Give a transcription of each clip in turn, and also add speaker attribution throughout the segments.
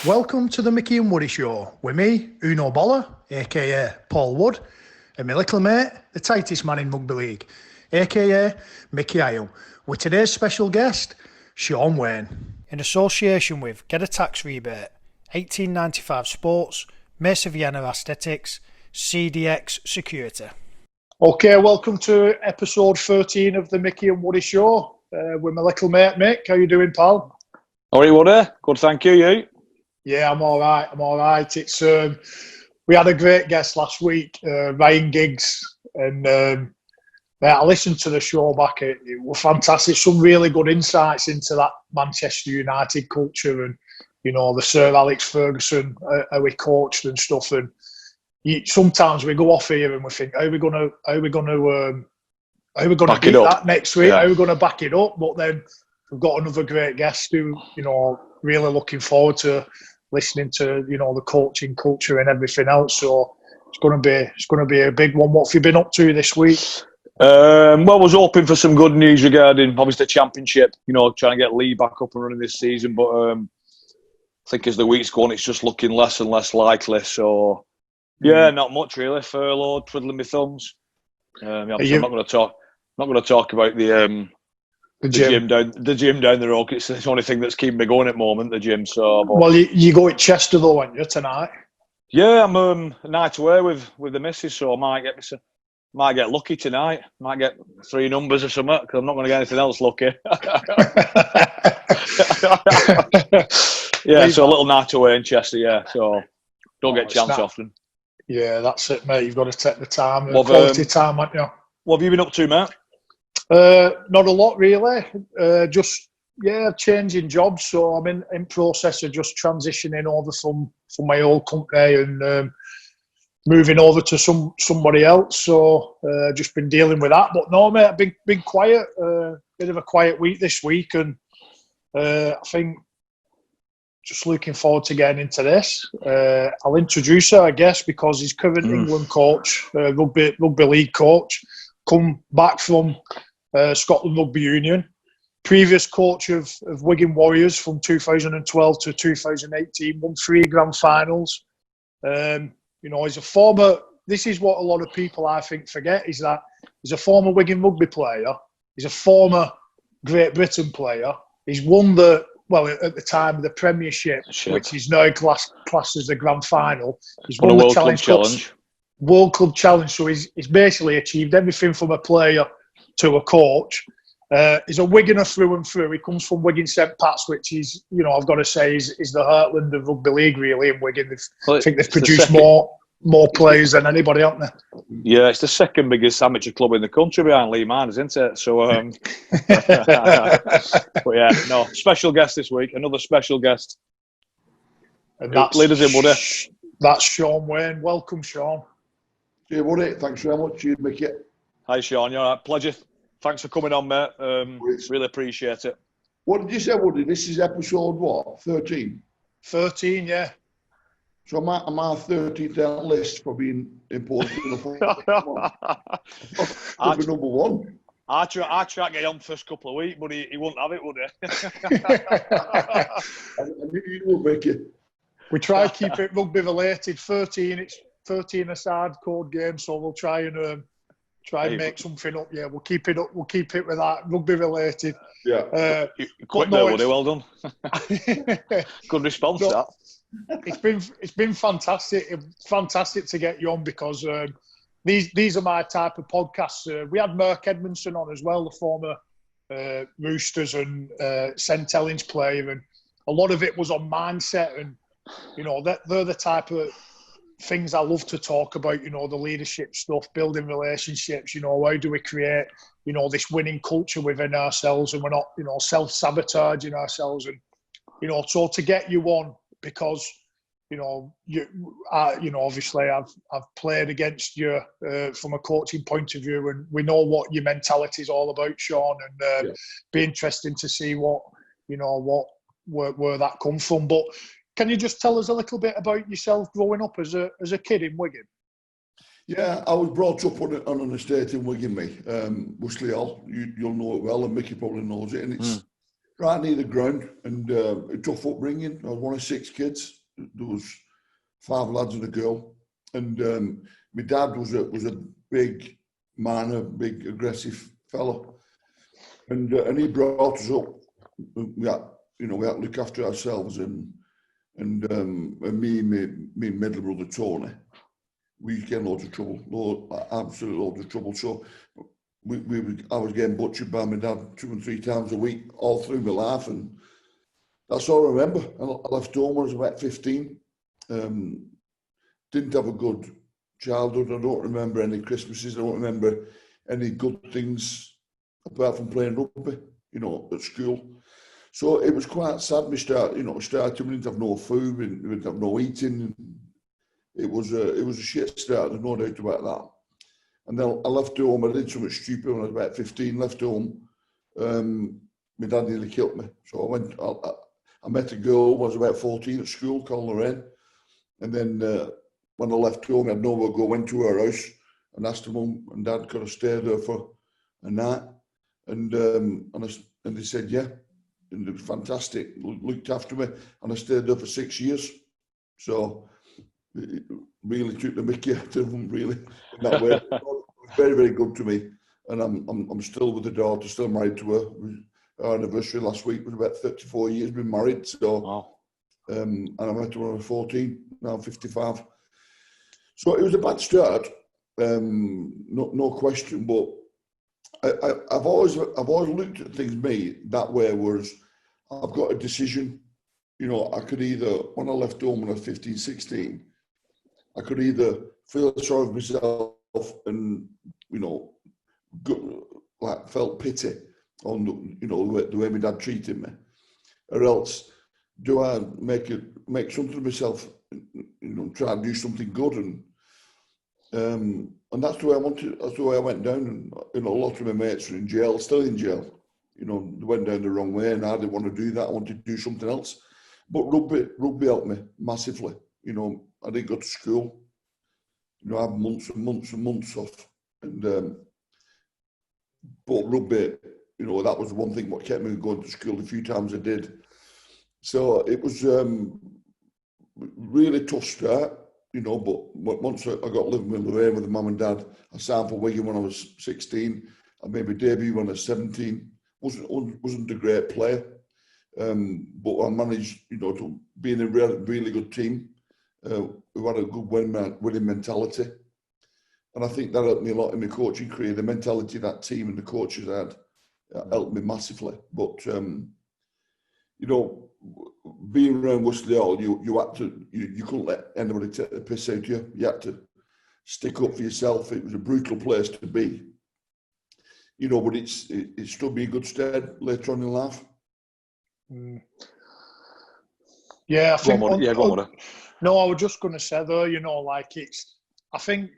Speaker 1: Welcome to the Micky and Woody Show with me, Uno Boller, aka Paul Wood, and my little mate, the tightest man in Rugby League, aka Micky Isle, with today's special guest, Shaun Wane. In association with Get a Tax Rebate, 1895 Sports, Mesa Vienna Aesthetics, CDX Security. Okay, welcome to episode 13 of the Micky and Woody Show with my little mate, Mick. How you doing, pal?
Speaker 2: All right, Woody. Good, thank you. You?
Speaker 1: Yeah, I'm all right. It's we had a great guest last week, Ryan Giggs, and I listened to the show back. It was fantastic. Some really good insights into that Manchester United culture, and the Sir Alex Ferguson, how he coached and stuff. And sometimes we go off here and we think, how are we gonna beat that next week? Yeah. How are we gonna back it up? But then we've got another great guest who, really looking forward to listening to, the coaching culture and everything else. So it's going to be a big one. What have you been up to this week?
Speaker 2: I was hoping for some good news regarding obviously the Championship. Trying to get Lee back up and running this season, but I think as the week's gone, it's just looking less and less likely. So yeah, not much really. Furloughed, twiddling my thumbs. I'm not going to talk about the gym down the road. It's the only thing that's keeping me going at the moment, the gym. So,
Speaker 1: well, you go at Chester though, aren't you, tonight?
Speaker 2: Yeah, I'm a night away with the missus, so I might get lucky tonight. Might get 3 numbers or something, because I'm not going to get anything else lucky. Yeah, so a little night away in Chester. Yeah, so don't get a chance often.
Speaker 1: Yeah, that's it, mate. You've got to take the time, quality time, haven't you?
Speaker 2: What have you been up to, mate?
Speaker 1: Not a lot really. Just changing jobs. So I'm in process of just transitioning over from my old company and moving over to somebody else. So just been dealing with that. But no, mate, I've been quiet. Bit of a quiet week this week, and I think just looking forward to getting into this. I'll introduce her, I guess, because he's current England coach, rugby league coach, come back from Scotland Rugby Union, previous coach of Wigan Warriors from 2012 to 2018, won 3 grand finals. He's a former, this is what a lot of people I think forget, is that he's a former Wigan Rugby player, he's a former Great Britain player, he's won at the time, the Premiership, which is now classed as the grand final. He's won the World Club Challenge, so he's basically achieved everything from a player to a coach. He's a Wiganer through and through. He comes from Wigan St Pat's, which is, I've got to say, is the heartland of rugby league, really, in Wigan. I think they've produced more players than anybody, haven't they?
Speaker 2: Yeah, it's the second biggest amateur club in the country behind Lee Miners, isn't it? So, but yeah, no, special guest this week, another special guest.
Speaker 1: And lead us in, Woody. That's Shaun Wane. Welcome, Shaun.
Speaker 3: Yeah, Woody, thanks very much. You, Micky.
Speaker 2: Hi, Shaun. You're all right. Pleasure. Thanks for coming on, mate. Really appreciate it.
Speaker 3: What did you say, Woody? This is episode what? 13?
Speaker 1: 13, yeah.
Speaker 3: So am I 13th on the list for being important enough? I'll be number 1.
Speaker 2: I try to get on first couple of weeks, but he won't have it, would he?
Speaker 3: I knew you would, Micky.
Speaker 1: We try to keep it rugby related. 13, it's 13 aside code game, so we'll try and make something up. Yeah, we'll keep it up. We'll keep it with that rugby related.
Speaker 2: Yeah. Quick there, Woody. Well done. Good response. That.
Speaker 1: It's been fantastic. Fantastic to get you on, because these are my type of podcasts. We had Mark Edmondson on as well, the former Roosters and St Helens player, and a lot of it was on mindset, and they're the type of things I love to talk about, the leadership stuff, building relationships, how do we create, this winning culture within ourselves, and we're not, self-sabotaging ourselves. And, so to get you on, because, obviously I've played against you from a coaching point of view, and we know what your mentality is all about, Shaun, and be interesting to see where that comes from. But can you just tell us a little bit about yourself growing up as a kid in Wigan?
Speaker 3: Yeah, I was brought up on an estate in Wigan, mate. Bushley Hall, you'll know it well, and Micky probably knows it. And right near the ground, and a tough upbringing. I was one of 6 kids. There was 5 lads and a girl, and my dad was a big man, a big aggressive fellow, and he brought us up. We had to look after ourselves, and me and my middle brother Tony, we used to get in loads of trouble, absolute loads of trouble. So I was getting butchered by my dad 2 and 3 times a week all through my life, and that's all I remember. I left home when I was about 15. Didn't have a good childhood. I don't remember any Christmases. I don't remember any good things apart from playing rugby, at school. So it was quite sad. We started, we didn't have no food, we didn't have no eating. It was a shit start. There's no doubt about that. And then I left home. I did something stupid when I was about 15. Left home. My dad nearly killed me. So I met a girl when I was about 14 at school called Lorraine. And then when I left home, I had nowhere to go. Went to her house and asked her mum and dad could I stay there for a night. And they said yeah. And it was fantastic. Looked after me, and I stayed there for 6 years. So it really took the Mickey out of them, really, in that way. It was very, very good to me, and I'm still with the daughter, still married to her. Our anniversary last week was about 34 years been married. So,
Speaker 2: wow.
Speaker 3: And I met her when I was 14. Now I'm 55. So it was a bad start, no question. But I've always looked at things that way, whereas I've got a decision. I could either, when I left home when I was 15, 16, I could either feel sorry for myself and, felt pity on, the way my dad treated me, or else do I make something of myself, try and do something good, and that's the way I wanted. That's the way I went down. And a lot of my mates are in jail, still in jail. They went down the wrong way, and I didn't want to do that. I wanted to do something else. But rugby helped me massively. I didn't go to school. I had months and months and months off. And but rugby, that was one thing what kept me going to school the few times I did. So it was really tough start. But once I got living with Lorraine with the mum and dad, I signed for Wigan when I was 16. I made my debut when I was 17. Wasn't a great player, but I managed, to be in a really good team. We had a good winning mentality, and I think that helped me a lot in my coaching career. The mentality that team and the coaches had helped me massively. But being around Worsley Hall, you had to, you couldn't let anybody take the piss out of you. You had to stick up for yourself. It was a brutal place to be, but it stood me in good stead later on in life.
Speaker 1: Yeah, I think.
Speaker 2: Go on, Woody.
Speaker 1: No, I was just going to say though, I think,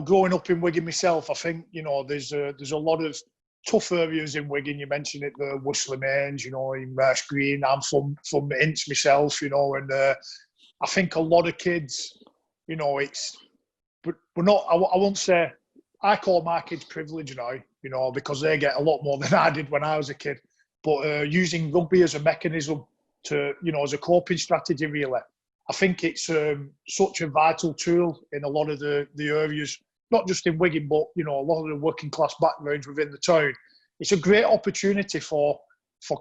Speaker 1: growing up in Wigan myself, I think, there's a lot of tough areas in Wigan. You mentioned it, the Worsley Mange, in Marsh Green. I'm from Ince myself, and I think a lot of kids, but we're not. I won't say. I call my kids privileged now, because they get a lot more than I did when I was a kid. But using rugby as a mechanism to, as a coping strategy, really, I think it's such a vital tool in a lot of the areas, not just in Wigan, but, a lot of the working class backgrounds within the town. It's a great opportunity for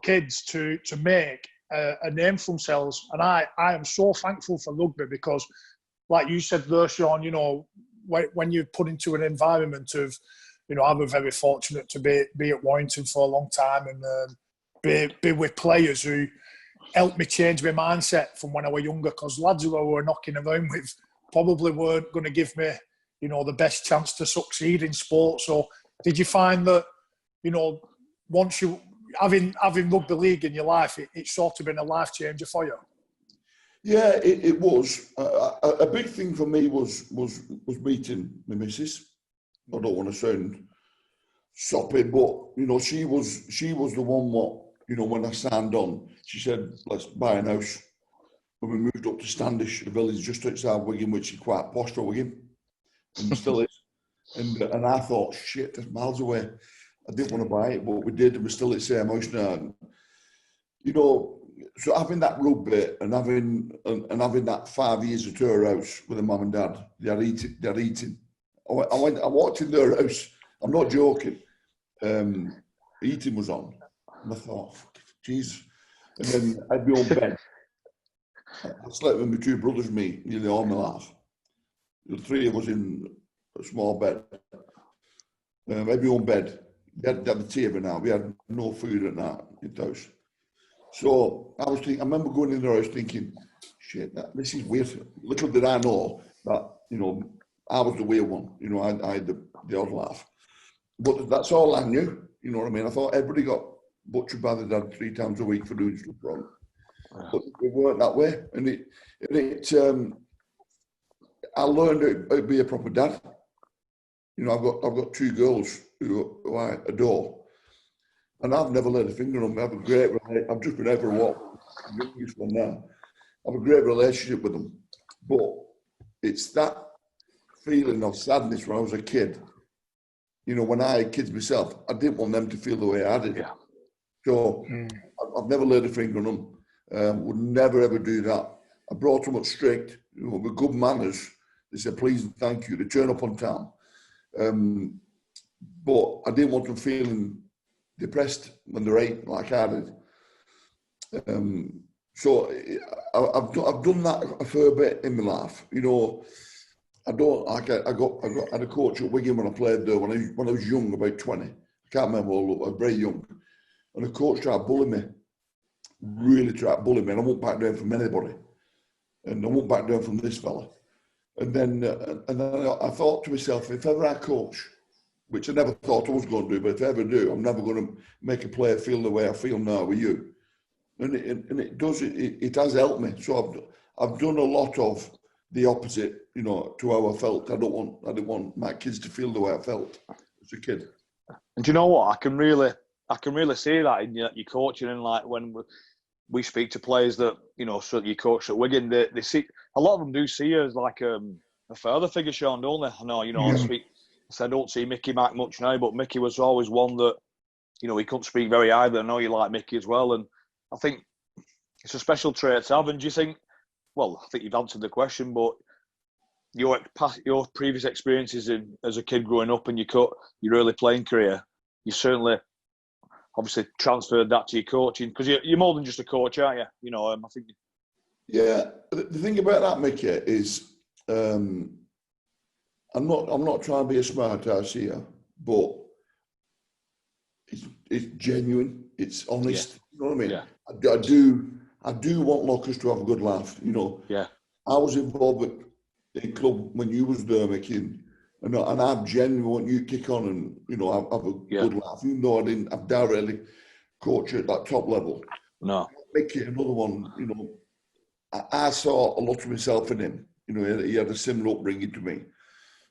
Speaker 1: kids to make a name for themselves. And I am so thankful for rugby because, like you said there, Shaun, when you're put into an environment of, I was very fortunate to be at Warrington for a long time and be with players who helped me change my mindset from when I was younger, because lads who I were knocking around with probably weren't going to give me, the best chance to succeed in sport. So did you find that, once you, having rugby league in your life, it's sort of been a life changer for you?
Speaker 3: Yeah, it was. A big thing for me was meeting my missus. I don't want to sound soppy, but she was the one when I signed on, she said, let's buy a house. When we moved up to Standish, a village just outside Wigan, which is quite posh for Wigan, and still is. And I thought, shit, that's miles away. I didn't want to buy it, but we did, and we're still at the same house now. you know, so having that rugby and having that 5 years at her house with her mum and dad, they're eating. I walked in their house. I'm not joking. Eating was on, and I thought, jeez. And then I'd be on bed. I slept with my two brothers, me, nearly all my life. The three of us in a small bed. I'd be on bed. We had the TV now. We had no food at night in the house. So I remember going in there, I was thinking, shit, this is weird. Little did I know that, you know, I was the weird one. You know, I had the odd laugh. But that's all I knew. You know what I mean? I thought everybody got butchered by the dad 3 times a week for doing stuff wrong. But it weren't that way. And I learned how to be a proper dad. You know, I've got 2 girls who I adore. And I've never laid a finger on them. I've just been out for a walk. The youngest one now. I have a great relationship with them. But it's that feeling of sadness when I was a kid. You know, when I had kids myself, I didn't want them to feel the way I did.
Speaker 2: Yeah.
Speaker 3: So I've never laid a finger on them. Would never ever do that. I brought them up strict, you know, with good manners. They said please and thank you. They turn up on time. But I didn't want them feeling depressed when they're 8, like I did. So I've done that a fair bit in my life. You know, I had a coach at Wigan when I played there when I was young, about 20. I can't remember all of it. I was very young, and the coach tried to bully me. Really tried to bully me, and I won't back down from anybody, and I won't back down from this fella. And then I thought to myself, if ever I coach, which I never thought I was going to do, but if I ever do, I'm never going to make a player feel the way I feel now with you. And it does. It has helped me. So I've done a lot of the opposite, you know, to how I felt. I didn't want my kids to feel the way I felt as a kid.
Speaker 2: And do you know what? I can really see that in your coaching, and like when we speak to players that, you know, so you coach at Wigan, they see, a lot of them do see you as like a father figure, Shaun, don't they? I know, you know, I don't see Micky Mac much now, but Micky was always one that, you know, he couldn't speak very highly. I know you like Micky as well, and I think it's a special trait to have. And do you think, well, I think you've answered the question, but your previous experiences as a kid growing up and your early playing career, you certainly obviously transferred that to your coaching, because you're more than just a coach, aren't you? You know, I think.
Speaker 3: Yeah, the thing about that, Micky, is I'm not trying to be a smart ass here, but it's genuine, it's honest. Yeah. You know what I mean? Yeah. I do want lockers to have a good laugh. You know.
Speaker 2: Yeah. I
Speaker 3: was involved in club when you was there, Micky, and I genuinely want you to kick on and, you know, have a good laugh. Even though I've directly coached at that top level.
Speaker 2: No.
Speaker 3: Micky, another one, you know, I saw a lot of myself in him. You know, he had a similar upbringing to me.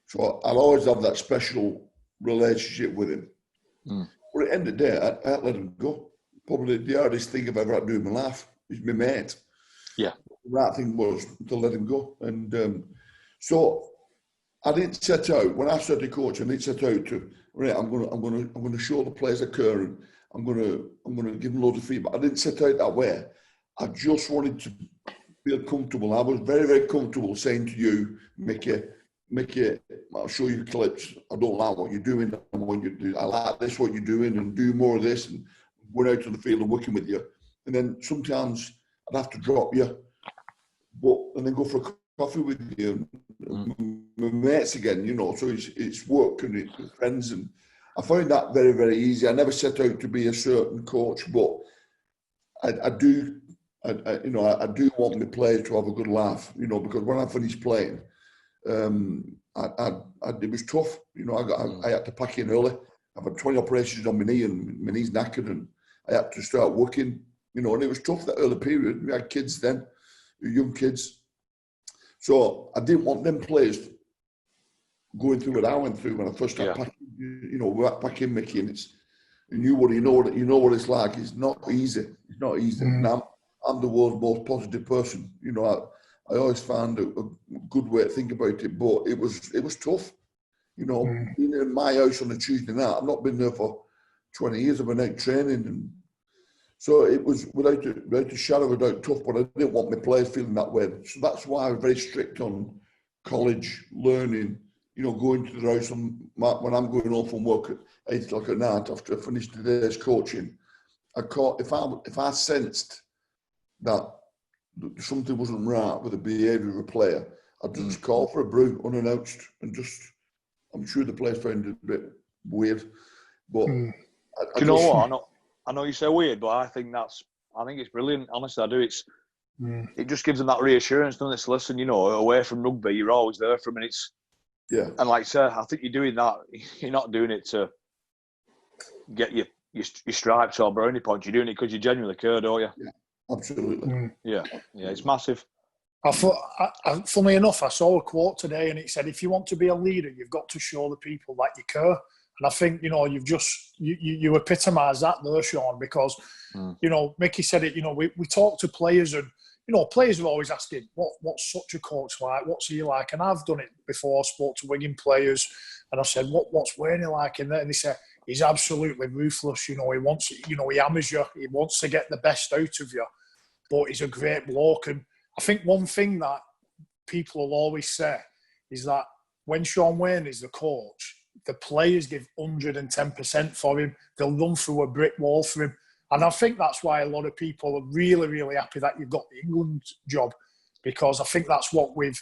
Speaker 3: So I'll always have that special relationship with him. But at the end of the day, I had to let him go. Probably the hardest thing I've ever had to do in my life is my mate.
Speaker 2: Yeah.
Speaker 3: The right thing was to let him go. And so I didn't set out, when I started coaching, I didn't set out to, right, I'm gonna show the players a care, and I'm gonna give them loads of feedback. I didn't set out that way. I just wanted to feel comfortable. I was very, very comfortable saying to you, Micky, I'll show you clips. I don't like what you're doing. I like this, what you're doing, and do more of this, and going out to the field and working with you. And then sometimes I'd have to drop you, and then go for a coffee with you, my mates again, you know. So it's work and it's friends, and I found that very, very easy. I never set out to be a certain coach, but I do want my players to have a good laugh, you know, because when I finished playing, it was tough. You know, I had to pack in early. I've had 20 operations on my knee, and my knee's knackered, and I had to start working, you know, and it was tough that early period. We had kids then, young kids. So I didn't want them players going through what I went through when I first started packing Micky, and you know what it's like. It's not easy. It's not easy. And I'm the world's most positive person. You know, I always found a good way to think about it, but it was tough. You know, being in my house on a Tuesday night, I've not been there for 20 years. I've been out training, and So it was without a shadow of a doubt tough, but I didn't want my players feeling that way. So that's why I was very strict on college learning. You know, going to the house when I'm going home from work at 8 o'clock at night after I finished the day's coaching. If I sensed that something wasn't right with the behaviour of a player, I'd just call for a brew unannounced, and I'm sure the players found it a bit weird, but
Speaker 2: do you know what? I know you say weird, but I think it's brilliant. Honestly, I do. It just gives them that reassurance, doesn't it? So listen, you know, away from rugby, you're always there for them, and and like I say, I think you're doing that. You're not doing it to get your stripes or brownie points. You're doing it because you genuinely care, don't you?
Speaker 3: Yeah, absolutely.
Speaker 2: Yeah, it's massive.
Speaker 1: Funnily enough, I saw a quote today, and it said, "If you want to be a leader, you've got to show the people that you care." And I think, you know, you've just you epitomise that there, Shaun, because you know, Micky said it. You know, we talk to players, and you know, players are always asking, "What's such a coach like? What's he like?" And I've done it before. Spoke to Wigan players, and I said, "What's Wane like?" And they said, "He's absolutely ruthless. You know, he hammers you. He wants to get the best out of you, but he's a great bloke." And I think one thing that people will always say is that when Shaun Wane is the coach, the players give 110% for him. They'll run through a brick wall for him. And I think that's why a lot of people are really, really happy that you've got the England job, because I think that's what we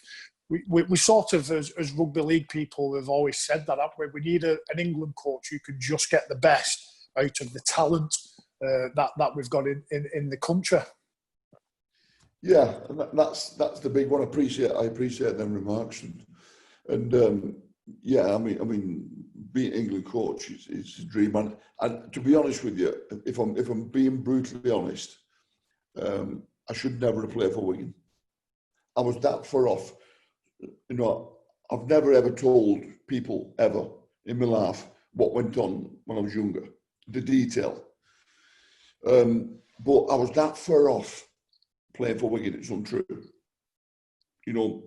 Speaker 1: sort of, as rugby league people, have always said that, haven't we? We need an England coach who can just get the best out of the talent that we've got in the country.
Speaker 3: Yeah, and that's the big one. I appreciate them remarks, and yeah, I mean, being England coach is a dream. And to be honest with you, if I'm being brutally honest, I should never have played for Wigan. I was that far off. You know, I've never ever told people ever in my life what went on when I was younger, the detail. But I was that far off playing for Wigan. It's untrue. You know.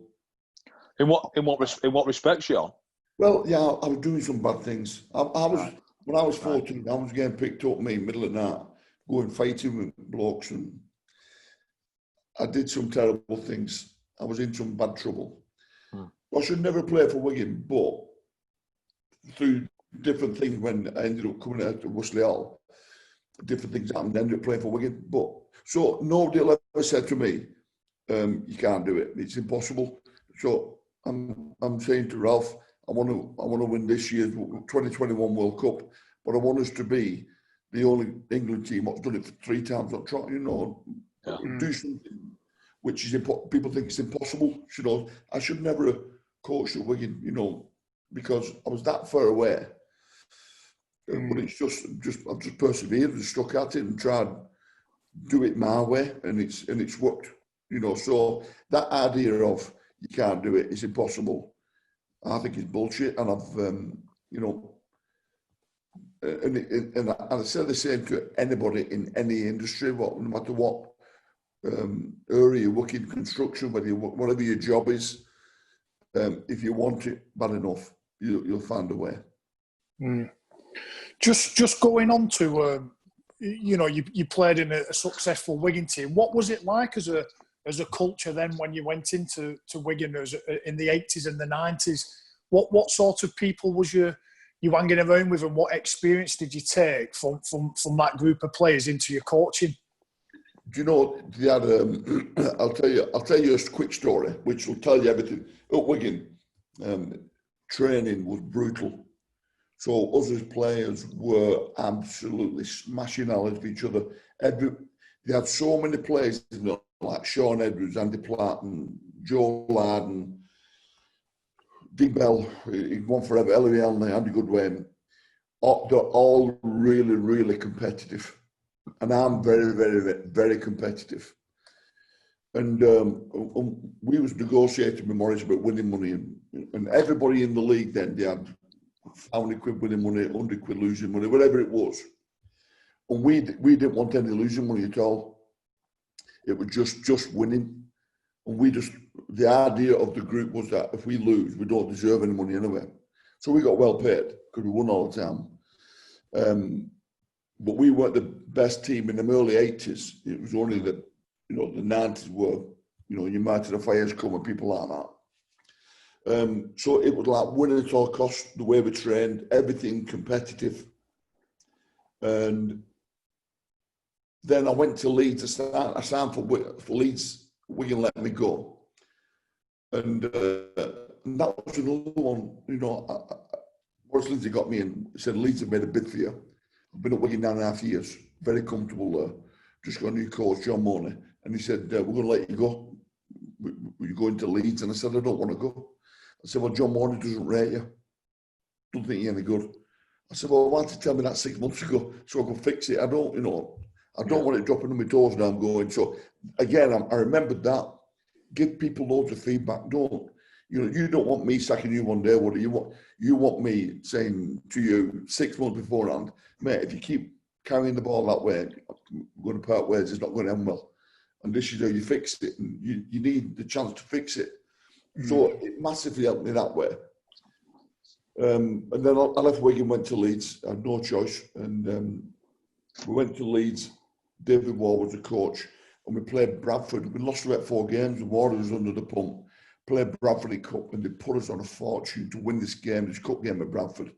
Speaker 2: In what respect, Shaun?
Speaker 3: Well, yeah, I was doing some bad things. When I was 14, I was getting picked up me middle of the night, going fighting with blokes, and I did some terrible things. I was in some bad trouble. I should never play for Wigan, but through different things, when I ended up coming out to Worsley Hall, different things happened. I ended up playing for Wigan, so nobody ever said to me, "You can't do it. It's impossible." So I'm saying to Ralph, I want to win this year's 2021 World Cup, but I want us to be the only England team that's done it for 3 times. Not trying, you know, do something which is people think it's impossible. You know, I should never have coached at Wigan, you know, because I was that far away. But it's just I've just persevered and stuck at it and tried to do it my way, and it's worked. You know, so that idea of you can't do it, it's impossible, I think it's bullshit. And I've, you know, and I say the same to anybody in any industry, no matter what area you work in, construction, whatever your job is, if you want it bad enough, you'll find a way.
Speaker 1: Just going on to, you know, you played in a successful Wigan team. What was it like as a culture then when you went into Wigan in the 80s and the 90s? What sort of people was you hanging around with, and what experience did you take from that group of players into your coaching?
Speaker 3: Do you know, they had, I'll tell you a quick story which will tell you everything. At Wigan, training was brutal. So us as players were absolutely smashing knowledge of each other. They had so many players, you know, like Shaun Edwards, Andy Platt, and Joe Larden, Big Bell, he won forever, Ellery Elney, Andy Goodwin. They're all really, really competitive. And I'm very, very, very competitive. And we was negotiating with Morris about winning money. And everybody in the league then, they had £1,000 winning money, £100 losing money, whatever it was. And we didn't want any losing money at all. It was just winning. And the idea of the group was that if we lose, we don't deserve any money anyway. So we got well paid because we won all the time. but we weren't the best team in the early 80s. It was only the 90s were, you might have fires come and people like that. So it was like winning at all costs, the way we trained, everything competitive. And then I went to Leeds. I signed for Leeds. Wigan let me go. And that was another one, Boris Lindsay got me in, said Leeds have made a bid for you. I've been at Wigan 9.5 years, very comfortable there. Just got a new coach, Shaun Wane, and he said, we're going to let you go. You're going to Leeds. And I said, I don't want to go. I said, well, John Wane doesn't rate you. Don't think you're any good. I said, well, why didn't you tell me that 6 months ago so I could fix it? I don't want it dropping on my toes now I'm going. So again, I remembered that. Give people loads of feedback. You don't want me sacking you one day, what do you want? You want me saying to you 6 months beforehand, mate, if you keep carrying the ball that way, we're going to part ways, it's not going to end well. And this is how you fix it. And you need the chance to fix it. So it massively helped me that way. And then I left Wigan, went to Leeds. I had no choice. And we went to Leeds. David Ward was the coach. And we played Bradford. We lost about 4 games. The water was under the pump. Played Bradford Cup, and they put us on a fortune to win this cup game at Bradford.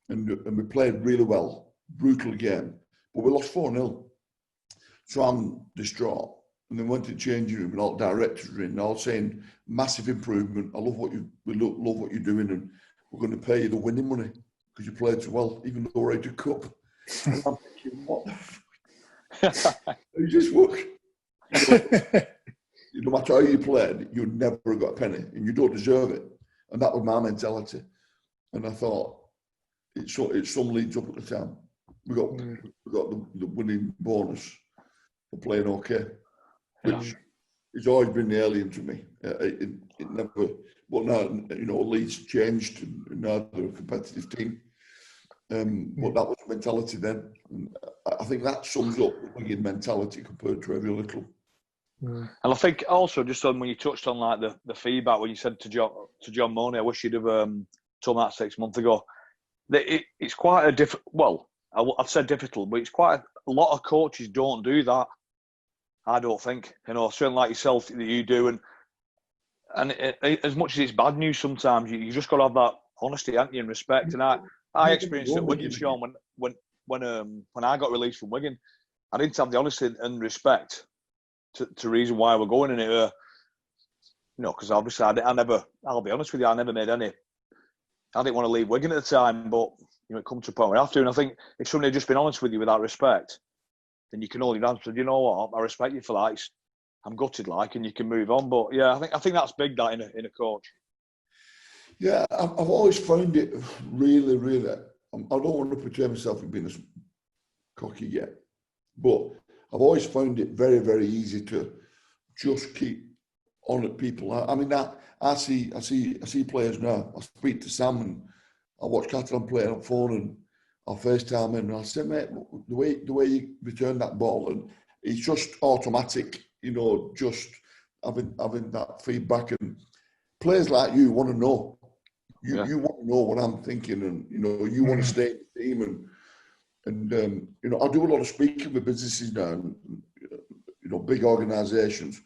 Speaker 3: And we played really well. Brutal game. But we lost 4-0. So I'm distraught. And then went to the changing room and all directors were in, all saying, massive improvement. I love love what you're doing, and we're going to pay you the winning money because you played so well, even though we're out of cup. And I'm thinking, what the fuck? You just look. No matter how you played, you never got a penny, and you don't deserve it. And that was my mentality. And I thought, it's some Leeds up at the time. We got the winning bonus for playing okay, which has always been the alien to me. It never. But now, Leeds changed, and now they're a competitive team. But that was the mentality then. And I think that sums up the Wigan mentality compared to every little.
Speaker 2: And I think also, just on when you touched on like the feedback, when you said to John Money, I wish you'd have told me that 6 months ago. It's quite a different. Well, I've said difficult, but it's quite a lot of coaches don't do that. I don't think, certainly like yourself that you do, and as much as it's bad news sometimes, you just got to have that honesty, haven't you, and respect. And I experienced it at Wigan, Shaun, when I got released from Wigan, I didn't have the honesty and respect to reason why we're going in it. Because obviously I'll be honest with you, I never made any. I didn't want to leave Wigan at the time, but it come to a point where I have to. And I think if somebody had just been honest with you with that respect, then you can hold your hands. You know what? I respect you for that. I'm gutted, and you can move on. But yeah, I think that's big, that in a coach.
Speaker 3: Yeah, I've always found it really, really. I don't want to portray myself as being as cocky yet, but I've always found it very, very easy to just keep on at people. I see players now. I speak to Sam and I watch Catalan play on phone and I'll FaceTime him and I'll say, mate, the way you return that ball, and it's just automatic, just having that feedback. And players like you want to know. You want to know what I'm thinking, and you want to stay in the team. And I do a lot of speaking with businesses now, and, big organisations.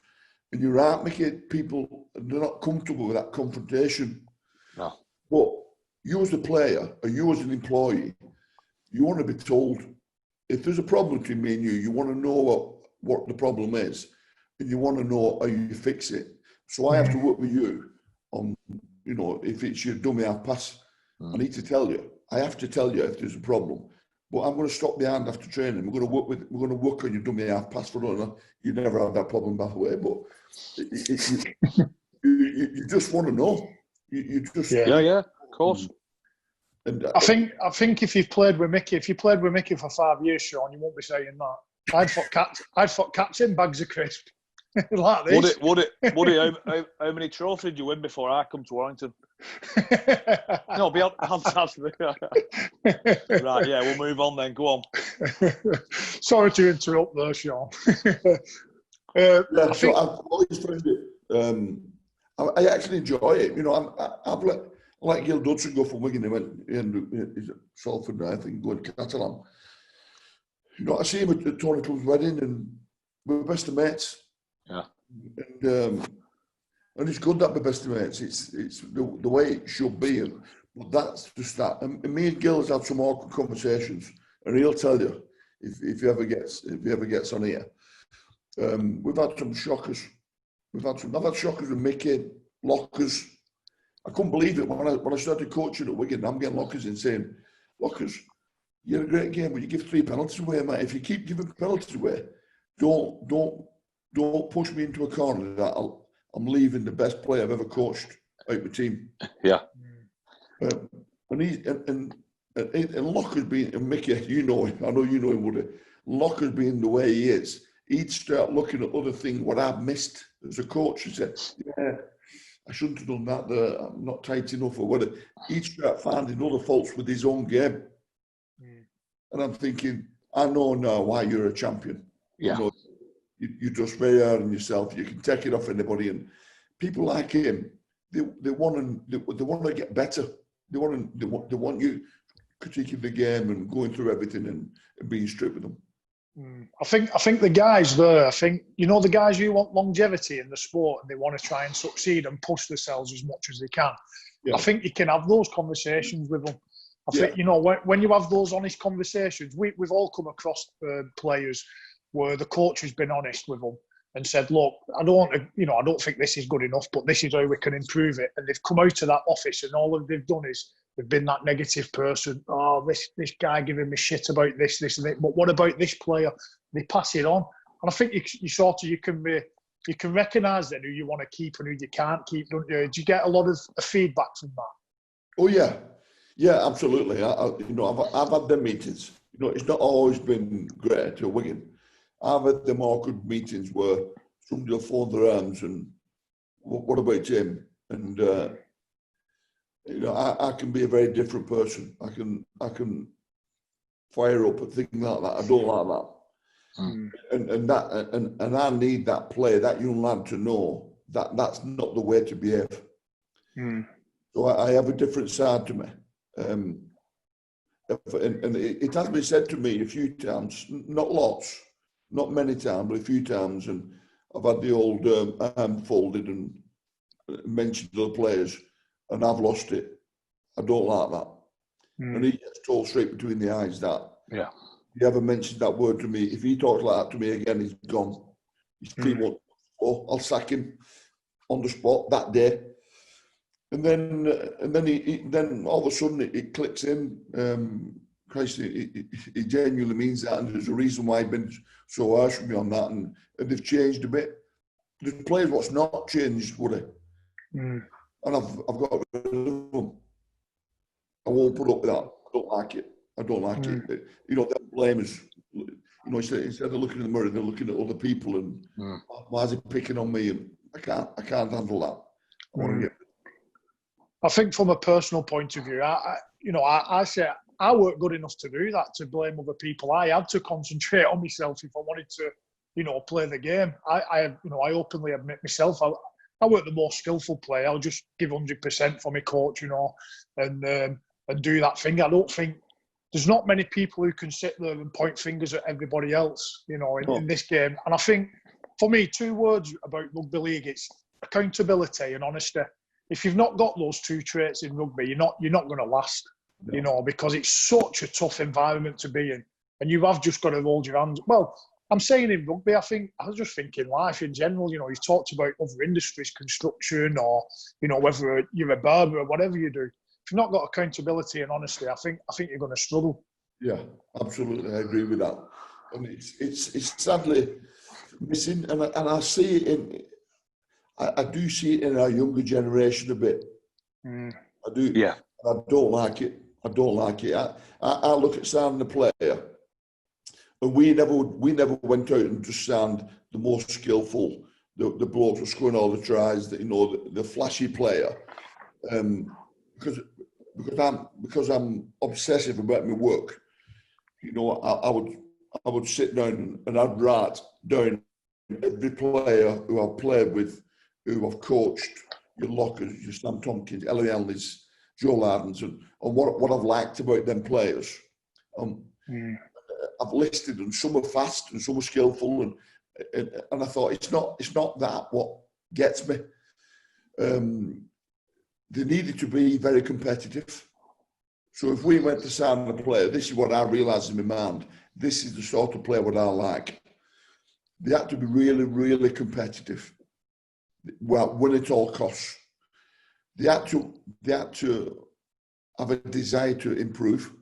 Speaker 3: And you're right, Mickey, people, they're not comfortable with that confrontation.
Speaker 2: No.
Speaker 3: But you as a player, or you as an employee, you want to be told, if there's a problem between me and you want to know what the problem is, and you want to know how you fix it. So I have to work with you on, if it's your dummy half pass, I need to tell you. I have to tell you if there's a problem. But I'm going to stop behind after training. We're going to work on your dummy half pass for runner. You never have that problem, by the way. But you just want to know. You just
Speaker 2: of course.
Speaker 3: And
Speaker 1: I think if you've played with Micky, for 5 years, Shaun, you won't be saying that. I'd fought cats in bags of crisp. Like this.
Speaker 2: Would it? How many trophies did you win before I come to Warrington? No, be fantastic. Right, yeah, we'll move on then. Go on.
Speaker 3: Sorry to interrupt there, Shaun. I've always found it. I actually enjoy it. I've let Gil Dudson go from Wigan. He went in Salford now, I think, going to Catalan. You know, I see him at Tony Club's wedding, and we're best of mates.
Speaker 2: Yeah.
Speaker 3: And it's good that we're best of mates. It's the way it should be. But that's just that. And me and Gil has had some awkward conversations, and he'll tell you if he ever gets on here. We've had some shockers. I've had shockers with Micky, lockers. I couldn't believe it when I started coaching at Wigan. I'm getting lockers in saying, "Lockers, you're a great game, but you give 3 penalties away, mate. If you keep giving penalties away, don't push me into a corner that I'm leaving the best player I've ever coached out the team."
Speaker 2: Yeah.
Speaker 3: And Locker's being, and Micky, you know him, I know you know him, Woody. Locker's being the way he is, he'd start looking at other things, what I've missed as a coach, and say, "Yeah, I shouldn't have done that, I'm not tight enough," or whatever. He'd start finding other faults with his own game. And I'm thinking, I know now why you're a champion.
Speaker 2: Yeah.
Speaker 3: You know, you're just very hard on yourself. You can take it off anybody. And people like him, they want to get better. They want you critiquing the game and going through everything and being strict with them.
Speaker 1: I think the guys there, the guys who want longevity in the sport and they want to try and succeed and push themselves as much as they can. Yeah. I think you can have those conversations with them. I think, when you have those honest conversations, we've all come across players where the coach has been honest with them and said, "Look, I don't think this is good enough, but this is how we can improve it." And they've come out of that office and all they've done is they've been that negative person. "Oh, this guy giving me shit about this and it. But what about this player?" They pass it on. And I think you can recognise then who you want to keep and who you can't keep, don't you? Do you get a lot of feedback from that?
Speaker 3: Oh, yeah. Yeah, absolutely. I've had them meetings. It's not always been great at Wigan. I've had them awkward meetings where somebody will fold their arms and, "What about Jim?" And I can be a very different person. I can fire up at things like that. I don't like that. And I need that player, that young lad, to know that that's not the way to behave. So I have a different side to me. And it has been said to me a few times, not lots, not many times, but a few times, and I've had the old arm folded and mentioned to the players, and I've lost it. I don't like that. And he gets told straight between the eyes that,
Speaker 2: yeah,
Speaker 3: if he ever mentions that word to me, if he talks like that to me again, he's gone. He's I'll sack him on the spot that day. And then he all of a sudden it clicks in. Christ, he genuinely means that, and there's a reason why he's been so harsh with me on that, and they've changed a bit. The players what's not changed, would they? And I've got rid of them. I won't put up with that. I don't like it. They'll blame us. Instead of looking in the mirror, they're looking at other people and why is he picking on me? And I can't handle that. I want to get.
Speaker 1: I think from a personal point of view, I say I weren't good enough to do that, to blame other people. I had to concentrate on myself if I wanted to, play the game. I openly admit myself, I weren't the most skillful player. I'll just give 100% for my coach, and do that thing. I don't think there's not many people who can sit there and point fingers at everybody else, in this game. And I think, for me, 2 words about rugby league, it's accountability and honesty. If you've not got those 2 traits in rugby, you're not going to last, because it's such a tough environment to be in. And you have just got to hold your hands. Well, I'm saying in rugby, I was just thinking life in general. You've talked about other industries, construction, or, whether you're a barber or whatever you do. If you've not got accountability and honesty, I think you're going to struggle.
Speaker 3: Yeah, absolutely. I agree with that. And it's sadly missing. And I see it I do see it in our younger generation a bit. I do.
Speaker 2: Yeah.
Speaker 3: I don't like it. I look at signing a player, and we never went out and just signed the most skillful, the bloke who's scoring all the tries, the flashy player, because I'm obsessive about my work. I would sit down and I'd write down every player who I've played with, who I've coached, your Lockers, your Sam Tompkins, Ellie Hanley's, Joe Lardens, and what I've liked about them players. I've listed, and some are fast and some are skillful, and I thought it's not that what gets me. They needed to be very competitive. So if we went to sign a player, this is what I realised in my mind. This is the sort of player what I like. They had to be really, really competitive. Well, win at all costs. They had to have a desire to improve.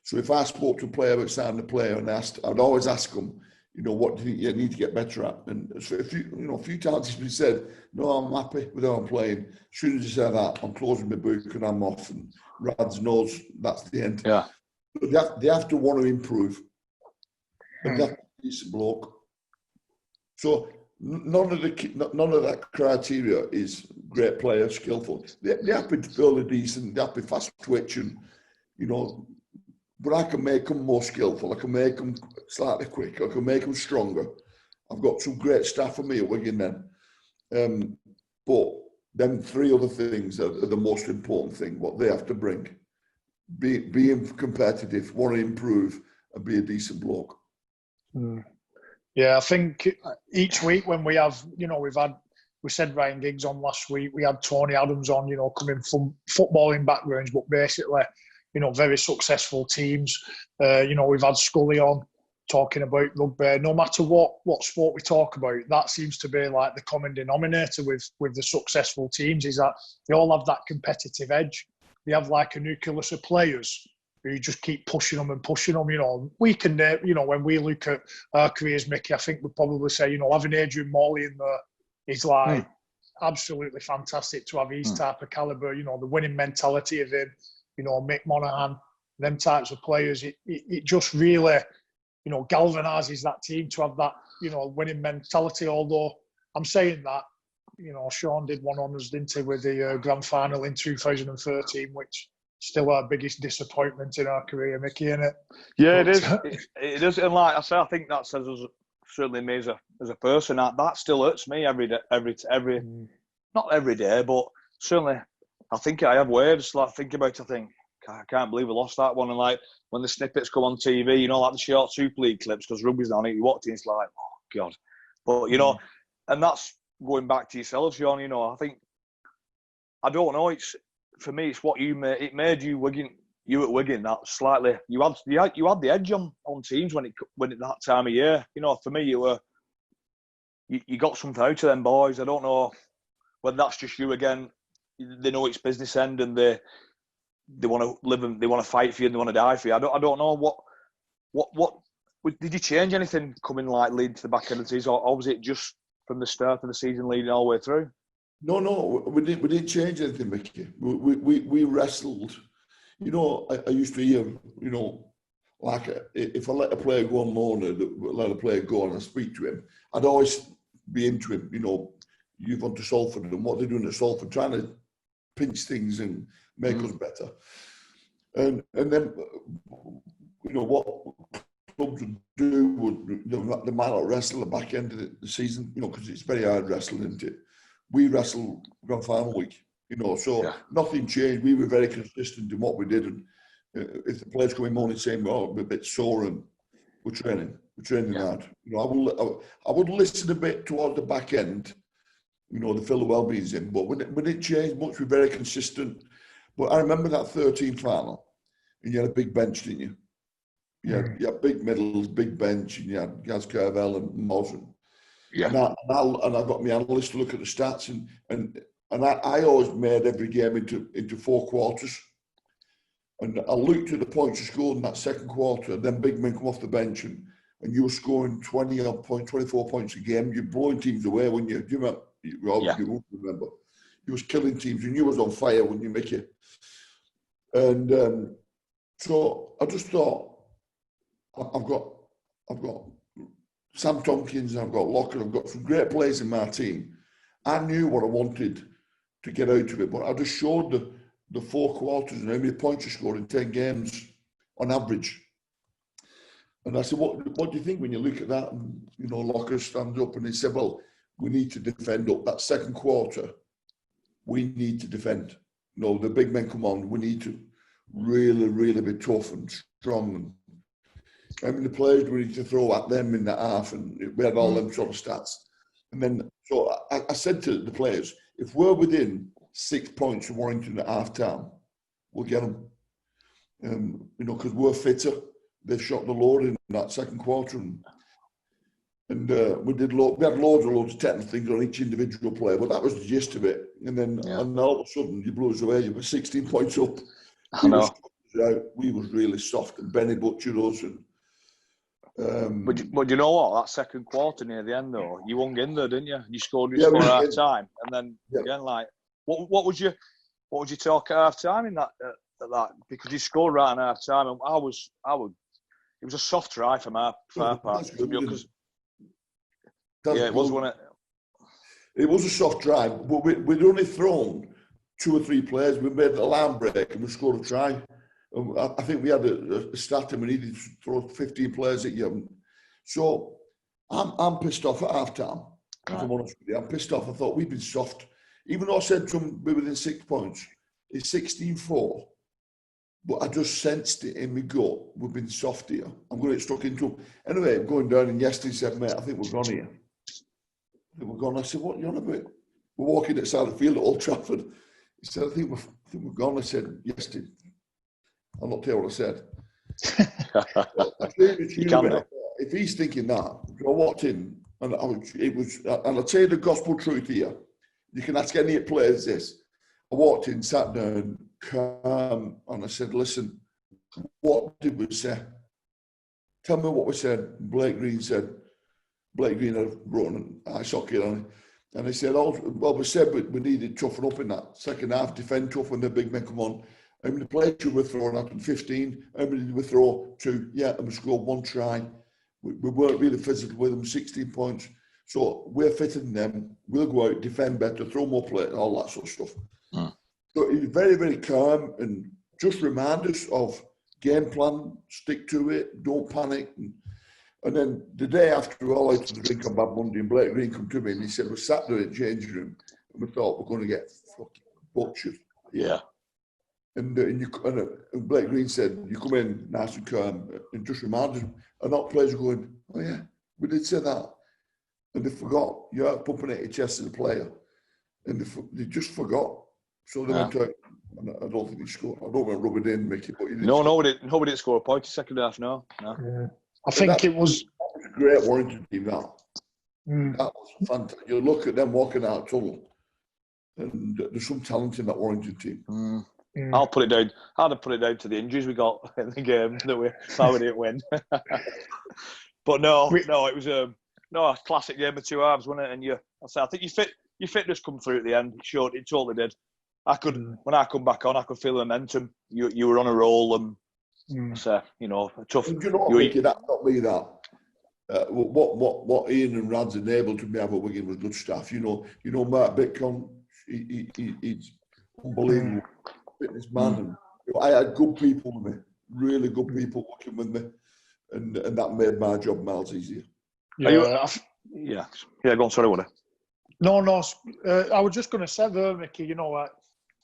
Speaker 3: So if I spoke to a player about signing a player and I'd always ask them, what do you think you need to get better at? And so a few times it's been said, no, I'm happy with how I'm playing. As soon as you say that, I'm closing my book and I'm off. And Rads knows that's the end.
Speaker 2: Yeah.
Speaker 3: But they have to want to improve. And they have to be a decent bloke. So none of that criteria is great player, skillful. They have to be fairly decent. They have to be fast twitching, But I can make them more skillful. I can make them slightly quicker. I can make them stronger. I've got some great staff for me at Wigan then. But them three other things are the most important thing, what they have to bring. Being competitive, want to improve, and be a decent bloke.
Speaker 1: Yeah, I think each week when we have, we said Ryan Giggs on last week, we had Tony Adams on, coming from footballing backgrounds, but basically, very successful teams. We've had Scully on talking about rugby. No matter what sport we talk about, that seems to be like the common denominator with the successful teams, is that they all have that competitive edge. They have like a nucleus of players who just keep pushing them and pushing them. We can, when we look at our careers, Micky, I think we'd probably say, having Adrian Morley in there is like absolutely fantastic to have his type of calibre, the winning mentality of him. Mick Monaghan, them types of players, it just really, galvanises that team to have that, winning mentality. Although I'm saying that, Shaun did one on us, didn't he, with the grand final in 2013, which still our biggest disappointment in our career, Micky, isn't it?
Speaker 2: Yeah, it is. It is, and like I say, I think that says us, certainly me as a person. That still hurts me every day, every not every day, but certainly. I think I have waves. Like thinking about it, I think I can't believe we lost that one. And like when the snippets come on TV, like the short Super League clips, because rugby's not on it. You watch it, it's like, oh God. But and that's going back to yourself, Shaun. I think I don't know. It's for me. It's what you made. It made you Wigan. You at Wigan. That slightly. You had the edge on teams when at that time of year. For me, you got something out of them boys. I don't know whether that's just you again. They know it's business end, and they want to live and they want to fight for you, and they want to die for you. I don't know what did you change anything coming leading to the back end of the season, or was it just from the start of the season leading all the way through?
Speaker 3: No, we didn't change anything, Micky. We wrestled. I used to hear, like if I let a player go on loan or let a player go and I speak to him, I'd always be into him. You've gone to Salford, and what they're doing at Salford, trying to pinch things and make us better. And then, what clubs would do would they might not wrestle at the back end of the season, because it's very hard wrestling, isn't it? We wrestle grand final week, so nothing changed. We were very consistent in what we did. And if the players come in morning saying, we're a bit sore and we're training hard. I would listen a bit towards the back end, to fill the well-beings in. But we didn't change much. We're very consistent. But I remember that 13 final, and you had a big bench, didn't you? You had big middles, big bench, and you had Gaz Carvel and Mosen. Yeah. And I got my analyst to look at the stats, and I always made every game into 4 quarters. And I looked at the points you scored in that second quarter, then big men come off the bench, and you were scoring 20-odd points, 24 points a game. You're blowing teams away, when you? Do you remember? You won't remember. You was killing teams, and you was on fire when you make it. And so I just thought, I've got Sam Tompkins, I've got Locker, I've got some great players in my team. I knew what I wanted to get out of it, but I just showed the 4 quarters and how many points you scored in 10 games on average. And I said, what do you think when you look at that? And, Locker stands up and he said, well, we need to defend up. That second quarter, we need to defend. The big men come on. We need to really, really be tough and strong. how many players do we need to throw at them in the half, and we had all them sort of stats. And then, so I said to the players, if we're within 6 points of Warrington at half time, we'll get them. You know, because we're fitter. They've shot the load in that second quarter, and we had loads of technical things on each individual player, but that was the gist of it. And then and all of a sudden, you blew us away. You were 16 points up.
Speaker 2: I know.
Speaker 3: We was really soft, and Benny butchered us. And
Speaker 2: but you know what? That second quarter near the end, though, you hung in there, didn't you? You scored your score at half time, and then again, like, what was your talk at half time in that? Because you scored right at half time, and I would. It was a soft try from our part. It was, wasn't it?
Speaker 3: It was a soft try, but we'd only thrown 2 or 3 players. We made a line break and we scored a try. I think we had a stat and we needed to throw 15 players at you. So I'm pissed off at half time. If I'm honest with you, I'm pissed off. I thought we'd been soft. Even though I said to them we're within 6 points, it's 16-4. But I just sensed it in my gut. We've been soft here. I'm going to get stuck into them. Anyway, I'm going down, and yesterday said, mate, I think we're gone here. We're gone. I said, what are you on about? We're walking outside the field at Old Trafford. He said, I think we're gone. I said, yesterday. I'll not tell you what I said. If he's thinking that, I walked in, and I'll tell you the gospel truth here. You can ask any players this. I walked in, sat down, calm, and I said, listen, what did we say? Tell me what we said. Blake Green had brought an ice hockey on, and he said, well, we said we needed toughen up in that second half, defend tough when the big men come on. How many players should we throw out in 15? How many did we throw? 2. Yeah, and we scored 1 try. We weren't really physical with them, 16 points. So we're fitter than them. We'll go out, defend better, throw more players, all that sort of stuff. So he was very, very calm and just remind us of game plan, stick to it, don't panic. And then the day after we all out to the drink on Bad Monday, and Blake Green come to me and he said, we sat there in the changing room and we thought we're going to get fucking butchered.
Speaker 2: Yeah.
Speaker 3: And Blake Green said, you come in nice and calm and just remind us. And all players are going, oh yeah, we did say that. And they forgot. You're pumping at your chest as a player. And they just forgot. So they went out. I don't think he scored. I don't want to rub it in, Micky, but he didn't.
Speaker 2: Nobody didn't score a point in the second half, no.
Speaker 1: Yeah. I think it was
Speaker 3: a great Warrington team, that. That was fantastic. You look at them walking out of tunnel, and there's some talent in that Warrington team.
Speaker 2: I'd have put it down to the injuries we got in the game that we didn't win. But no, it was a classic game of 2 halves, wasn't it? And I think your fitness come through at the end. It totally did. When I come back on, I could feel the momentum. You were on a roll, and so tough.
Speaker 3: And you know what, Micky, that's not me. That what Ian and Rad's enabled to me have at Wigan was good staff. You know, Mark Bitcon, he's unbelievable fitness man. And I had good people with me, really good people working with me, and that made my job miles easier.
Speaker 1: Yeah,
Speaker 2: go on. Sorry, what?
Speaker 1: No. I was just going to say there, Micky. You know, I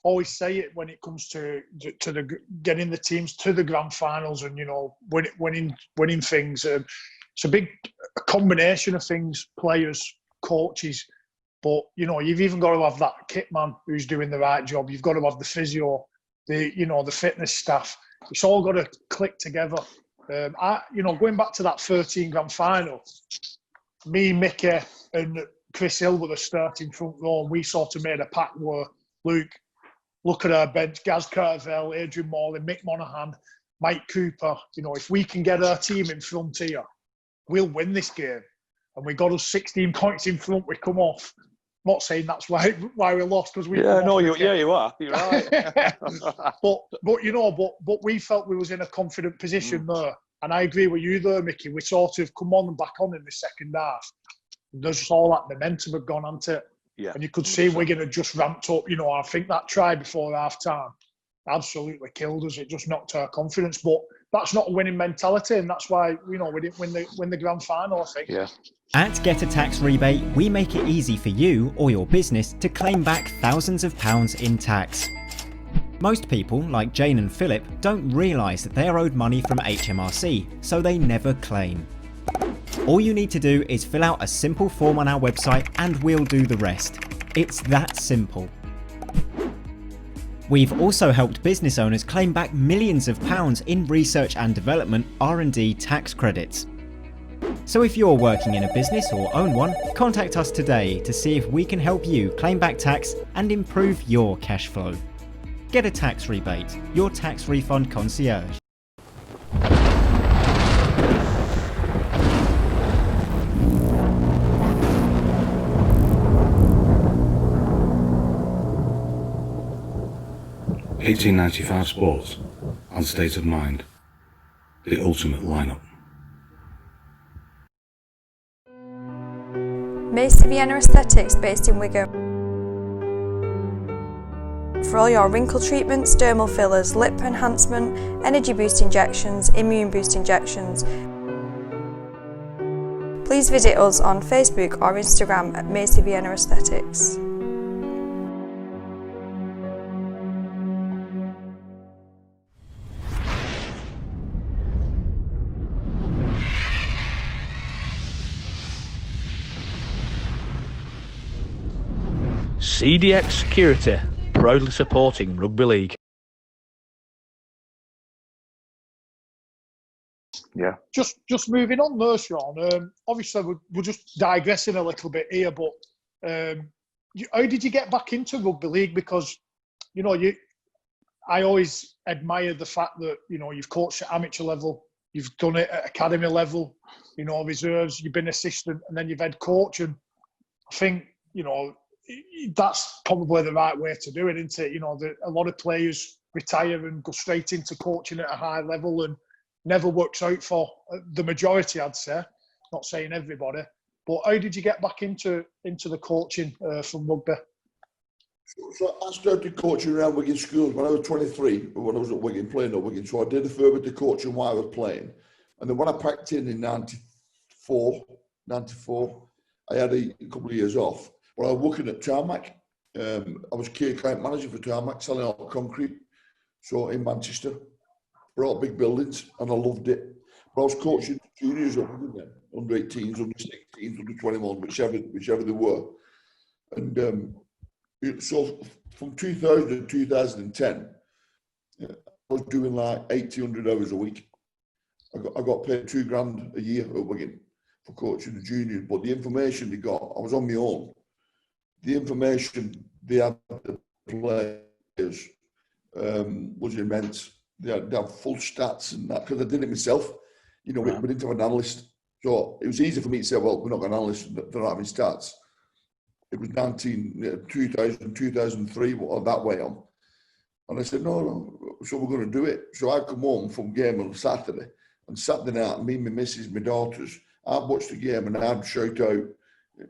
Speaker 1: always say it when it comes to getting the teams to the grand finals and winning things. It's a big combination of things: players, coaches. But you've even got to have that kit man who's doing the right job. You've got to have the physio, the fitness staff. It's all got to click together. Going back to that 13 grand final, me, Micky, and Chris Hill were the starting front row, and we sort of made a pact where, Luke, look at our bench, Gaz Carvell, Adrian Morley, Mick Monaghan, Mike Cooper. If we can get our team in front here, we'll win this game. And we got us 16 points in front, we come off. I'm not saying that's why we lost, because we.
Speaker 2: Yeah, no, you are. You're right.
Speaker 1: but we felt we was in a confident position there, and I agree with you there, Micky. We sort of come on and back on in the second half. There's just all that momentum had gone onto it, and you could see Wigan had just ramped up. I think that try before half time absolutely killed us. It just knocked our confidence, but that's not a winning mentality, and that's why we didn't win the grand final, I think.
Speaker 2: Yeah.
Speaker 4: At Get a Tax Rebate, we make it easy for you or your business to claim back thousands of pounds in tax. Most people, like Jane and Philip, don't realise that they are owed money from HMRC, so they never claim. All you need to do is fill out a simple form on our website and we'll do the rest. It's that simple. We've also helped business owners claim back millions of pounds in research and development R&D tax credits. So if you're working in a business or own one, contact us today to see if we can help you claim back tax and improve your cash flow. Get a tax rebate, your tax refund concierge.
Speaker 5: $18.95 Sports and State of Mind, the ultimate lineup.
Speaker 6: Macy Vienna Aesthetics based in Wigan. For all your wrinkle treatments, dermal fillers, lip enhancement, energy boost injections, immune boost injections. Please visit us on Facebook or Instagram at Macy Vienna Aesthetics.
Speaker 7: CDX Security, proudly supporting rugby league.
Speaker 2: Yeah.
Speaker 1: Just moving on there, Shaun. Obviously, we're just digressing a little bit here, but how did you get back into rugby league? Because, I always admire the fact that, you've coached at amateur level, you've done it at academy level, reserves, you've been assistant, and then you've head coach. And I think, that's probably the right way to do it, isn't it? A lot of players retire and go straight into coaching at a high level and never works out for the majority, I'd say. Not saying everybody. But how did you get back into the coaching from rugby?
Speaker 3: So I started coaching around Wigan schools when I was 23, when I was at Wigan, playing at Wigan. So I did a fair bit of coaching while I was playing. And then when I packed in 94, I had a couple of years off. But I was working at Tarmac. I was key account manager for Tarmac, selling out concrete. So in Manchester, brought big buildings, and I loved it. But I was coaching juniors at Wigan then, under 18s, under 16s, under 21, whichever they were. And so from 2000 to 2010, I was doing like 100 hours a week. I got paid $2,000 a year at Wigan for coaching the juniors. But the information they got, I was on my own. The information they had the players was immense. They had full stats and that, because I did it myself. We didn't have an analyst. So it was easy for me to say, well, we're not got an analyst, they're not having stats. It was 2000, 2003, or that way on. And I said, no, so we're going to do it. So I come home from game on Saturday, and Saturday night, me, my missus, my daughters, I'd watch the game and I'd shout out,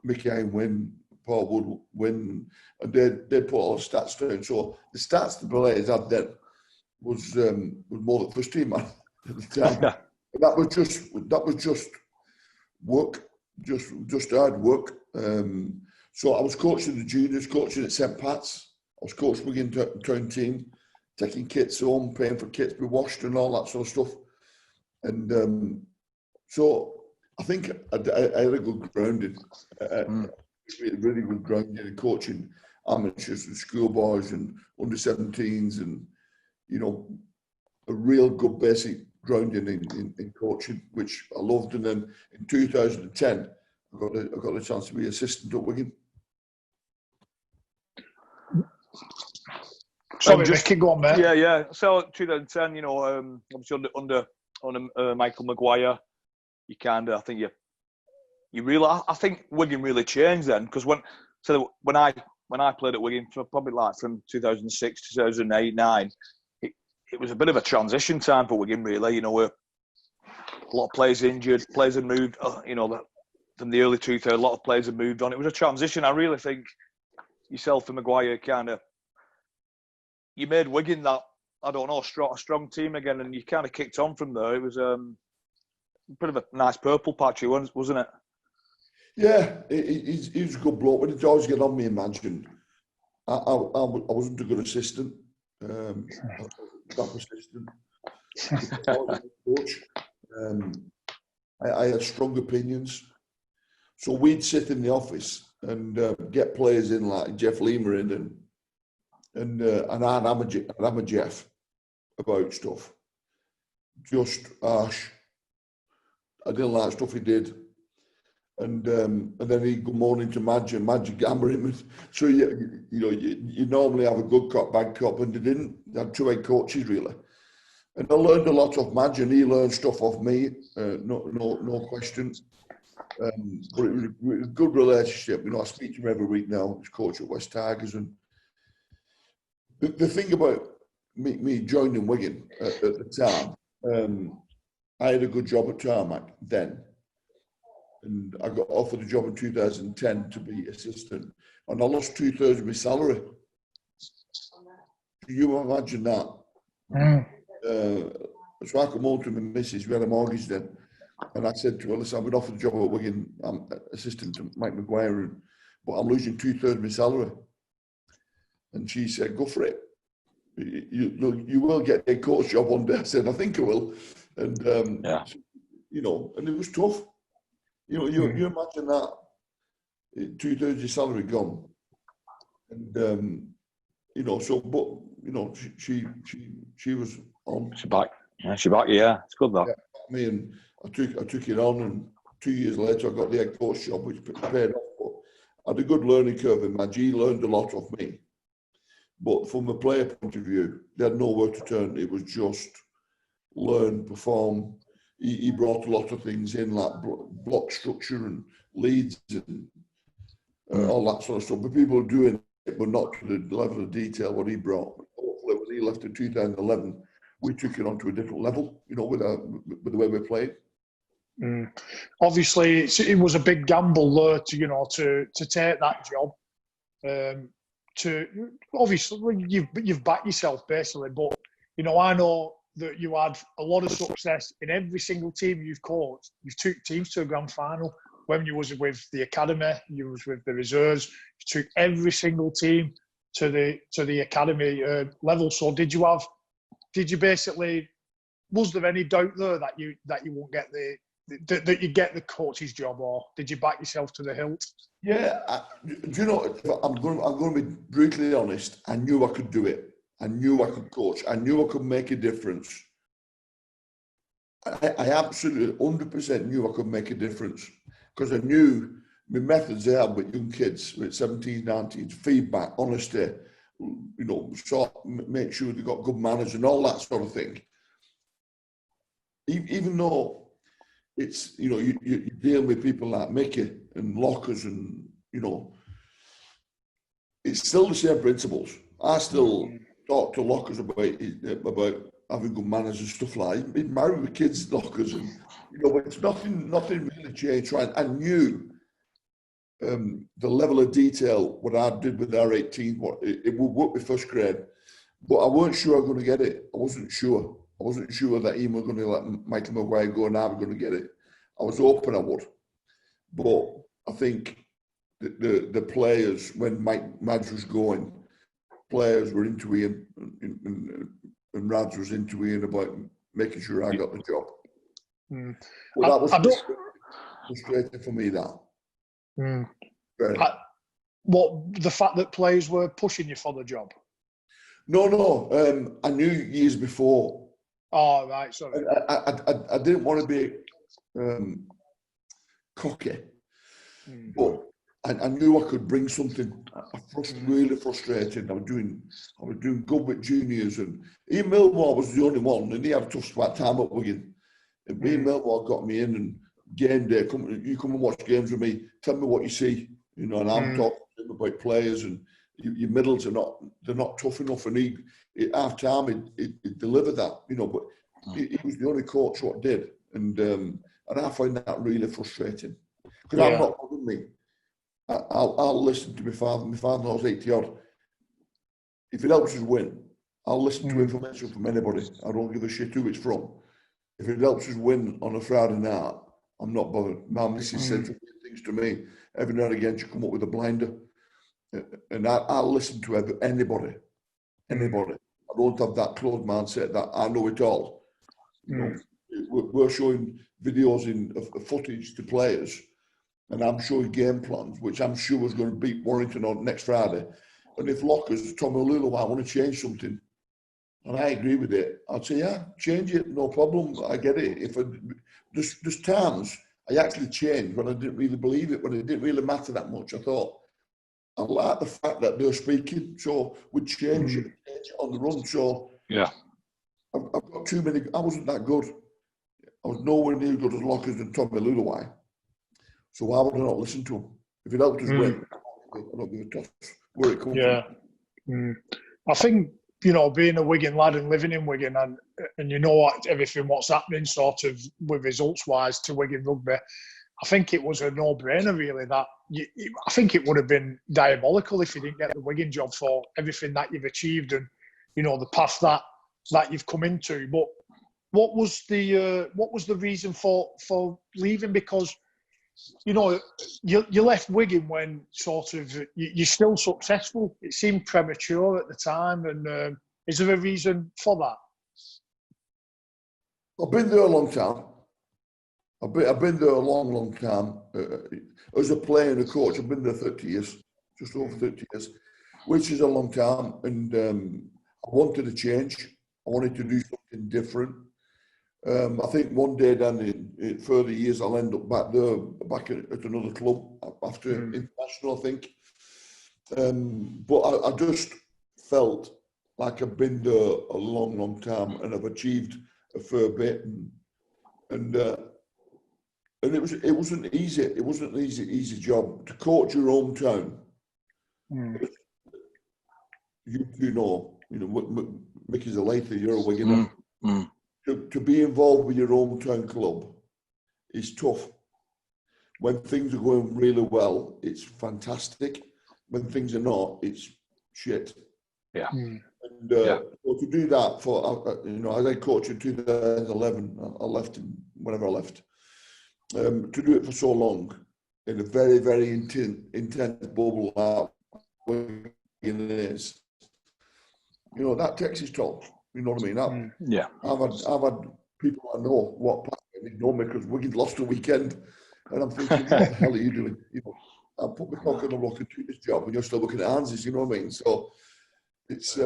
Speaker 3: Micky win, Paul would win, and they'd put all the stats down. So the stats the players had then was more than first team man at the time. That was just work, just hard work. So I was coaching the juniors, coaching at St Pat's. I was coaching Wigan town team, taking kits home, paying for kits to be washed and all that sort of stuff. And so I think I had a good grounding. Really good grounding in coaching amateurs and schoolboys and under 17s, and a real good basic grounding in coaching, which I loved. And then in 2010, I got the chance to be assistant at Wigan.
Speaker 1: Sorry, Micky, go on, mate.
Speaker 2: Yeah. So 2010, obviously under Michael Maguire, you kind of, I think you realise, I think Wigan really changed then, because when I played at Wigan, probably like from 2006, 2008, 9, it was a bit of a transition time for Wigan, really. Where a lot of players injured, players had moved, from the early 2000s, a lot of players had moved on. It was a transition. I really think yourself and Maguire you made Wigan that, I don't know, a strong team again, and you kind of kicked on from there. It was a bit of a nice purple patch, wasn't it?
Speaker 3: Yeah, he was a good bloke, but he'd always get on me, imagine. I wasn't a good assistant. staff assistant, coach. I had strong opinions. So we'd sit in the office and get players in like Jeff Lima in and I'd hammer Jeff about stuff. Just harsh. I didn't like stuff he did. And then he'd go morning to Madge and Madge would hammer him. So you normally have a good cop, bad cop, and they didn't. They had two head coaches really. And I learned a lot off Madge, and he learned stuff off me. No question. But it was a good relationship. I speak to him every week now. He's coach at West Tigers, and the thing about me joining Wigan at the time, I had a good job at Tarmac then, and I got offered a job in 2010 to be assistant, and I lost 2/3 of my salary. Can you imagine that? So I come home to my missus, we had a mortgage then, and I said to her, listen, I've been offered a job at Wigan, I'm assistant to Mike Maguire, but I'm losing 2/3 of my salary. And she said, go for it. You will get a coach job one day. I said, I think I will. And, and it was tough. You imagine that, 2/3 of your salary gone. And, she was on.
Speaker 2: She back. Yeah, she back. Yeah, it's good that.
Speaker 3: Yeah, me, and I took it on, and 2 years later I got the head coach job, which paid off. But I had a good learning curve in Madge. He learned a lot off me. But from a player point of view, they had nowhere to turn. It was just learn, perform. He brought a lot of things in, like block structure and leads and all that sort of stuff. But people were doing it, but not to the level of detail what he brought. Hopefully, when he left in 2011, we took it on to a different level, with the way we played.
Speaker 1: Obviously, it was a big gamble there to take that job. Obviously, you've backed yourself basically, but I know that you had a lot of success in every single team you've coached. You've took teams to a grand final. When you was with the academy, you was with the reserves. You took every single team to the academy level. So was there any doubt there that you won't get that you get the coach's job, or did you back yourself to the hilt?
Speaker 3: Yeah, do you know? I'm going to be brutally honest. I knew I could do it. I knew I could coach. I knew I could make a difference. I absolutely 100% knew I could make a difference, because I knew my methods I had with young kids, with 17, 19, feedback, honesty, make sure they got good manners and all that sort of thing. Even though it's, you deal with people like Micky and Lockers and, it's still the same principles. I still talk to Lockers about having good manners and stuff like that. He's married with kids, Lockers, and, it's nothing really changed. I knew the level of detail, what I did with our 18, it would work with first grade, but I weren't sure I was going to get it. I wasn't sure. I wasn't sure that Ian was going to let Michael Maguire go and I was going to get it. I was hoping I would. But I think the players, when Madge was going, players were into Ian and Rads was into Ian about making sure I got the job. Well, that was frustrating for me, that.
Speaker 1: The fact that players were pushing you for the job?
Speaker 3: No. I knew years before.
Speaker 1: Oh, right, sorry.
Speaker 3: I didn't want to be cocky, but I knew I could bring something. Really frustrated. I was doing good with juniors, and Ian Millwall was the only one, and he had a tough time at Wigan. And Ian Millwall got me in, and game day, you come and watch games with me. Tell me what you see, and I'm talking to him about players, and your middles they're not tough enough. And at half time, he delivered that, but he was the only coach what did, and I find that really frustrating, because I'm not bothering me. I'll listen to my father. My father-in-law's 80 odd. If it helps us win, I'll listen to information from anybody. I don't give a shit who it's from. If it helps us win on a Friday night, I'm not bothered. My missus said things to me. Every now and again, she come up with a blinder. And I'll listen to anybody. I don't have that closed mindset that I know it all. You know, we're showing videos of footage to players, and I'm showing game plans, which I'm sure is going to beat Warrington on next Friday. And if Lockers, Tommy Lulu, I want to change something, and I agree with it, I'd say, yeah, change it, no problem. I get it. There's times I actually changed when I didn't really believe it, when it didn't really matter that much. I thought, I like the fact that they're speaking, so we'd change it on the run. So
Speaker 2: yeah,
Speaker 3: I've got too many. I wasn't that good. I was nowhere near good as Lockers and Tommy Lulu. So why would I not listen to him? If it helped us win, I don't give a toss where it comes from.
Speaker 1: I think, you know, being a Wigan lad and living in Wigan and you know what, everything what's happening sort of with results-wise to Wigan Rugby, I think it was a no-brainer really that I think it would have been diabolical if you didn't get the Wigan job for everything that you've achieved and, you know, the path that you've come into. But what was the reason for leaving? Because, you know, you left Wigan when sort of you're still successful. It seemed premature at the time, and is there a reason for that?
Speaker 3: I've been there a long time. I've been there a long time. As a player and a coach, I've been there 30 years, just over 30 years, which is a long time. And I wanted a change. I wanted to do something different. I think one day down in further years, I'll end up back at another club after international, I think. But I just felt like I've been there a long time, and I've achieved a fair bit, and it wasn't easy. It wasn't an easy job to coach your hometown. You know, Micky's a Lather, you're a Wiganer. To be involved with your hometown club is tough. When things are going really well, it's fantastic. When things are not, it's shit.
Speaker 2: Yeah.
Speaker 3: And so to do that for, as I coached in 2011, I left whenever I left. To do it for so long in a very, very intense bubble that is, that takes its toll. You know what I mean? I've had people I know walk past me and ignore me because Wigan lost a weekend, and I'm thinking, what the hell are you doing? I put my cock on the block and do this job, and you're still looking at Hanses. You know what I mean? So it's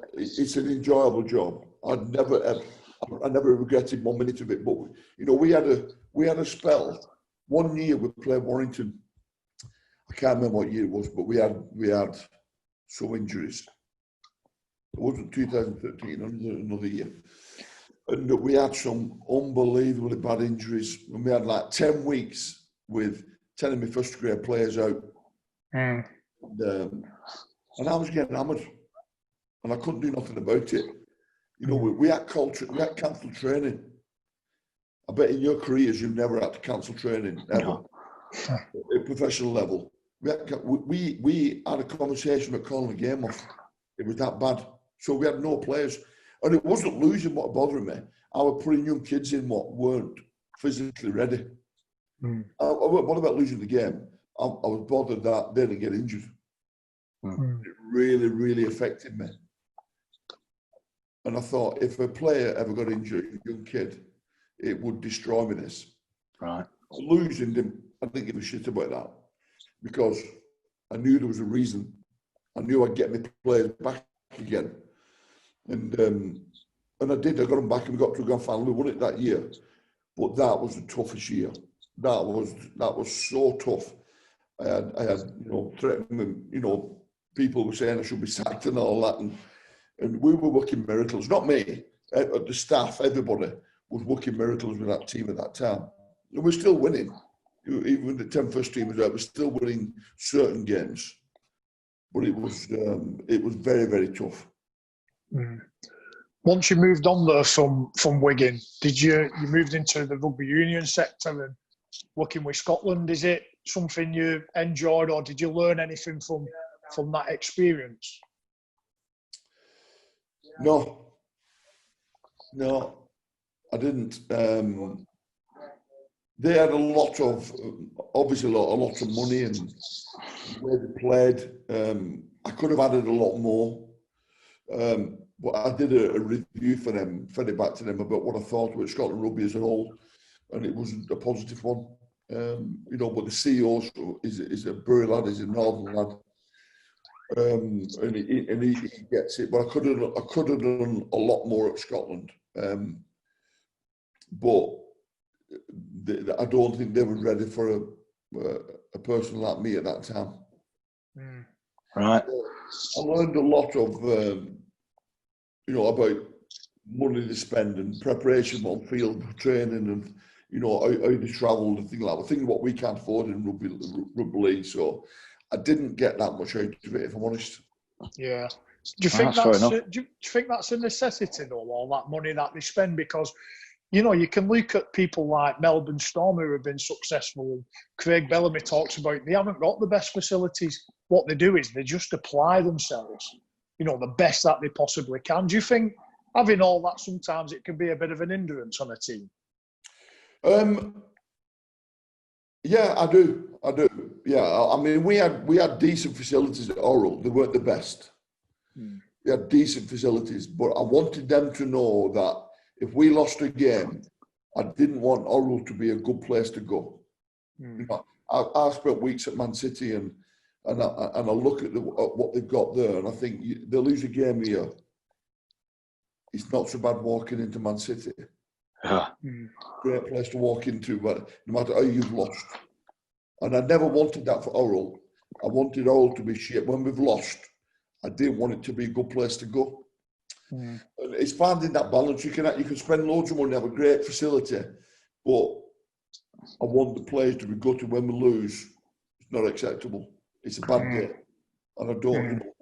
Speaker 3: it's an enjoyable job. I never regretted 1 minute of it. But we had a spell. 1 year we played Warrington. I can't remember what year it was, but we had some injuries. It wasn't 2013, another year. And we had some unbelievably bad injuries. And we had like 10 weeks with 10 of my first grade players out. And I was getting hammered. And I couldn't do nothing about it. We had cancelled training. I bet in your careers you've never had to cancel training, ever. At professional level. We had a conversation about calling the game off. It was that bad. So we had no players. And it wasn't losing what bothered me. I was putting young kids in what weren't physically ready. What about losing the game? I was bothered that they didn't get injured. It really, really affected me. And I thought, if a player ever got injured, a young kid, it would destroy me this.
Speaker 2: Right.
Speaker 3: Losing them, I didn't give a shit about that. Because I knew there was a reason. I knew I'd get my players back again. And I did. I got them back and we got to a grand final. We won it that year. But that was the toughest year. That was so tough. I had threatening, people were saying I should be sacked and all that. And we were working miracles. Not me. The staff, everybody was working miracles with that team at that time. And we're still winning. Even when the 10 first team was out, we're still winning certain games. But it was very, very tough.
Speaker 1: Once you moved on there from Wigan, did you moved into the rugby union sector and working with Scotland? Is it something you enjoyed, or did you learn anything from that experience?
Speaker 3: No, I didn't. They had a lot of money, and the way they played. I could have added a lot more. But I did a review for them, fed it back to them about what I thought about Scotland rugby as a whole, and it wasn't a positive one. You know, but the CEO is a Bury lad, is a Northern lad, and he gets it. But I could have done a lot more at Scotland, but I don't think they were ready for a person like me at that time.
Speaker 2: Right.
Speaker 3: So I learned a lot of you know, about money they spend and preparation on field training, and you know how they travel and things like that. Things what we can't afford in rugby league. So I didn't get that much out of it, if I'm honest.
Speaker 1: Yeah. Do you think do you think that's a necessity though, all that money that they spend? Because you know, you can look at people like Melbourne Storm who have been successful. Craig Bellamy talks about they haven't got the best facilities. What they do is they just apply themselves, you know, the best that they possibly can. Do you think having all that sometimes it can be a bit of an hindrance on a team?
Speaker 3: Yeah, I do. Yeah, I mean, we had decent facilities at Oral. They weren't the best. We had decent facilities, but I wanted them to know that if we lost a game, I didn't want Oral to be a good place to go. You know, I spent weeks at Man City and I look at what they've got there, and I think they lose a game here. It's not so bad walking into Man City.
Speaker 2: Yeah.
Speaker 3: Great place to walk into, but no matter how you've lost. And I never wanted that for Oral. I wanted Oral to be shit. When we've lost, I didn't want it to be a good place to go. And it's finding that balance. You can spend loads of money, have a great facility, but I want the players to be gutted when we lose. It's not acceptable. It's a bad day. And I don't, you know,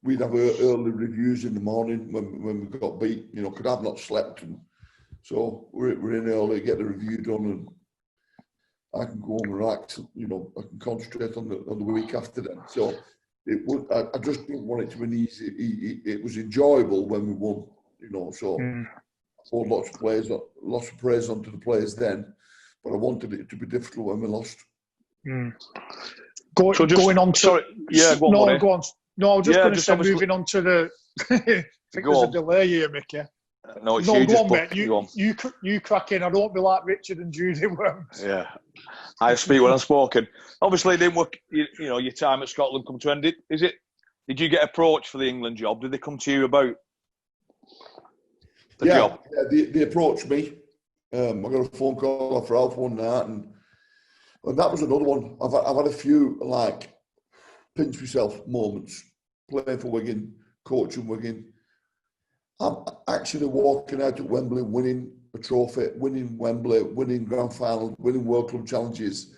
Speaker 3: we'd have early reviews in the morning when we got beat, you know, because I've not slept. And so we're in early, get the review done, and I can go home and relax, you know, I can concentrate on the week after that. So I just didn't want it to be easy. It was enjoyable when we won, you know, so I poured lots of praise onto the players then, but I wanted it to be difficult when we lost.
Speaker 1: Going on to...
Speaker 2: Sorry, yeah, go on,
Speaker 1: no,
Speaker 2: buddy.
Speaker 1: go on. No, I was just going to say,
Speaker 2: obviously,
Speaker 1: moving on to the... I think there's a delay here, Mickey.
Speaker 2: No, it's
Speaker 1: no,
Speaker 2: you.
Speaker 1: Go
Speaker 2: Just
Speaker 1: on, mate. You crack in. I don't be like Richard and Judy Worms.
Speaker 2: Yeah. I speak when I'm spoken. Obviously, it didn't work. You know, your time at Scotland come to end. Did you get approached for the England job? Did they come to you about the job?
Speaker 3: Yeah, they approached me. I got a phone call off Ralph one night, and that was another one. I've had a few like pinch myself moments playing for Wigan, coaching Wigan. I'm actually walking out at Wembley, winning a trophy, winning Wembley, winning grand finals, winning World Club challenges.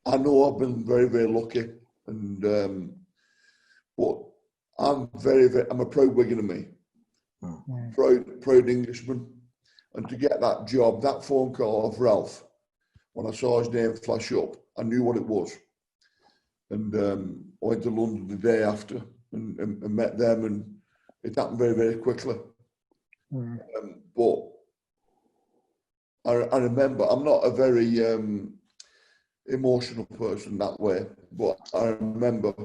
Speaker 3: I know I've been very, very lucky, and but I'm I'm a proud Wiganer, me, proud Englishman, and to get that job, that phone call of Ralph, when I saw his name flash up, I knew what it was, and I went to London the day after and met them, and it happened very, very quickly. But I remember, I'm not a very emotional person that way, but I remember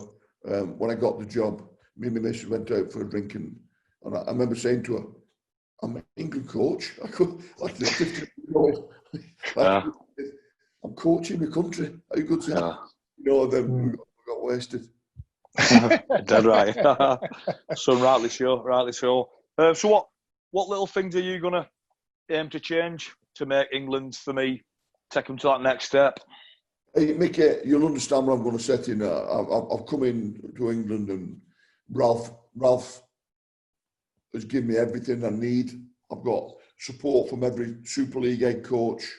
Speaker 3: when I got the job, me and my missus went out for a drink, and I remember saying to her, I'm an England coach. I could, like 50-year-old, I'm coaching the country. How good's that? You know, then we got wasted.
Speaker 2: Dead right. So rightly so. So what little things are you gonna aim to change to make England, for me, take them to that next step?
Speaker 3: Hey, Micky, you'll understand what I'm going to set in. I've come in to England, and Ralph has given me everything I need. I've got support from every Super League head coach,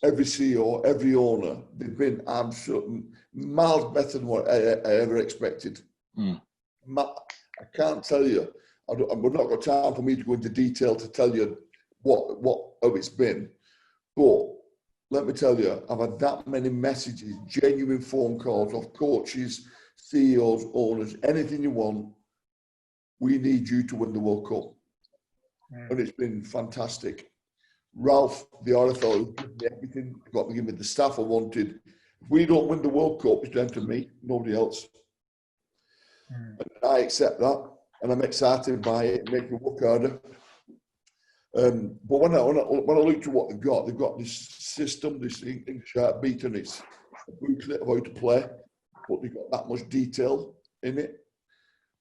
Speaker 3: every CEO, every owner. They've been absolutely miles better than what I ever expected. I can't tell you. I've not got time for me to go into detail to tell you how it's been. But let me tell you, I've had that many messages, genuine phone calls of coaches, CEOs, owners, anything you want. We need you to win the World Cup. And it's been fantastic. Ralph, the RFL, has given me everything. Got me, give me the staff I wanted, If we don't win the World Cup, it's down to me, nobody else. And I accept that, and I'm excited by it. It makes me work harder. But when I look to what they've got this system, this English beat, and it's a booklet of how to play, but they've got that much detail in it.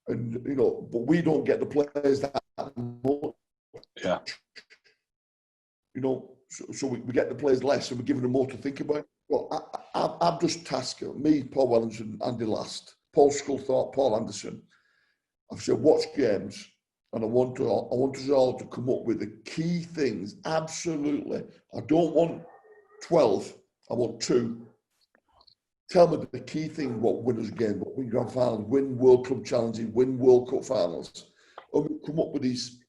Speaker 3: And, you know, but we don't get the players that much.
Speaker 2: Yeah.
Speaker 3: You know, so we get the players less, and we're giving them more to think about. Well, I've just tasked me, Paul Wellington, Andy Last, Paul Sculthorpe, Paul Anderson. I've said, watch games, and I want us all to come up with the key things. Absolutely. I don't want 12. I want 2. Tell me the key thing, what winners game, what win grand finals, win World Club challenges, win World Cup finals. And we come up with these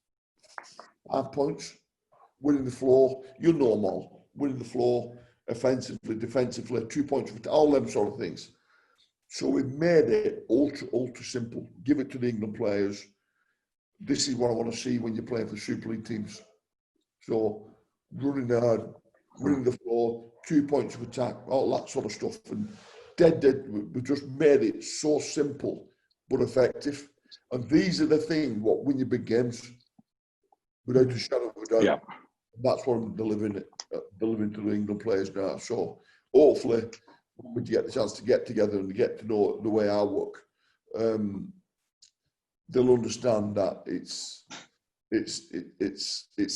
Speaker 3: 5 points. Winning the floor, you know them all. Winning the floor, offensively, defensively, 2 points, all them sort of things. So we've made it ultra simple. Give it to the England players. This is what I want to see when you're playing for Super League teams. So running hard, winning the floor, 2 points of attack, all that sort of stuff. And we just made it so simple but effective. And these are the things what win your big games without a shadow of a doubt.
Speaker 2: Yeah.
Speaker 3: That's what I'm delivering to the England players now. So hopefully, when we get the chance to get together and get to know the way I work, they'll understand that it's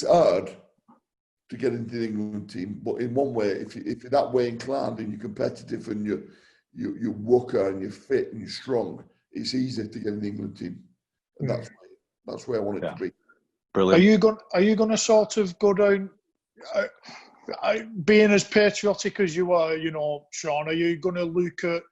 Speaker 3: hard to get into the England team. But in one way, if you're that way inclined and you're competitive and you work hard and you're fit and you're strong, it's easy to get in the England team. And that's where I want it to be.
Speaker 2: Brilliant.
Speaker 1: Are you going to sort of go down, being as patriotic as you are, you know, Shaun? Are you going to look at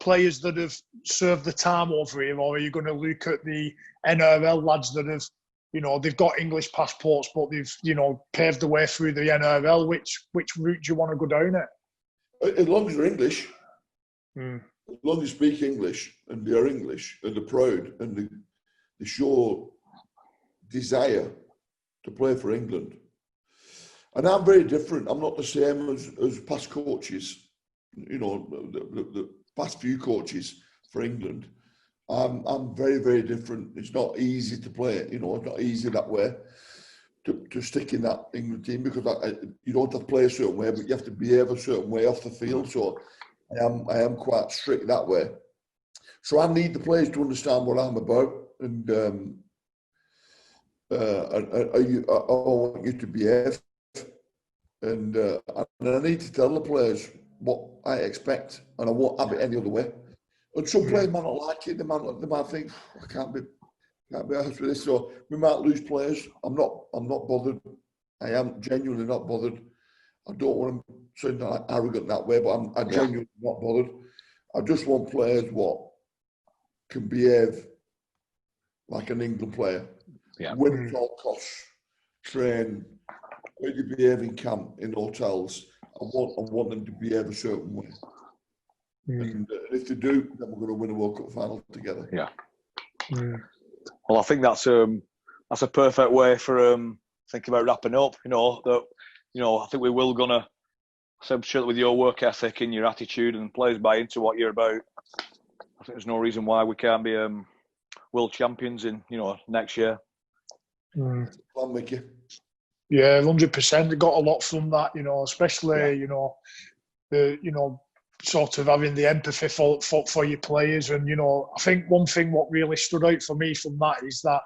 Speaker 1: players that have served the time over here, or are you going to look at the NRL lads that have, you know, they've got English passports, but they've, you know, paved the way through the NRL? Which route do you want to go down it?
Speaker 3: As long as they're English,
Speaker 1: as
Speaker 3: long as they speak English and they're English and they're proud and they show desire to play for England. And I'm very different. I'm not the same as past coaches, you know, the past few coaches for England. I'm very, very different. It's not easy to play, you know, it's not easy that way to stick in that England team, because you don't have to play a certain way, but you have to behave a certain way off the field. So I am quite strict that way. So I need the players to understand what I'm about, and I want you to behave, and I need to tell the players what I expect, and I won't have it any other way. And some players might not like it. They might think, I can't be honest with this. So we might lose players. I'm not bothered. I am genuinely not bothered. I don't want to sound like arrogant that way, but I'm genuinely not bothered. I just want players what can behave like an England player.
Speaker 2: Yeah.
Speaker 3: Win at all costs, train, how you behave in camp, in hotels. I want them to behave a certain way. And if they do, then we're going to win a World Cup final together.
Speaker 2: Yeah. Well, I think that's a perfect way for thinking about wrapping up. I think we will gonna. So I'm sure that with your work ethic and your attitude and players buy into what you're about, I think there's no reason why we can't be world champions in next year.
Speaker 3: Well, Micky.
Speaker 1: Yeah, 100%. Got a lot from that, especially sort of having the empathy for your players. And I think one thing what really stood out for me from that is that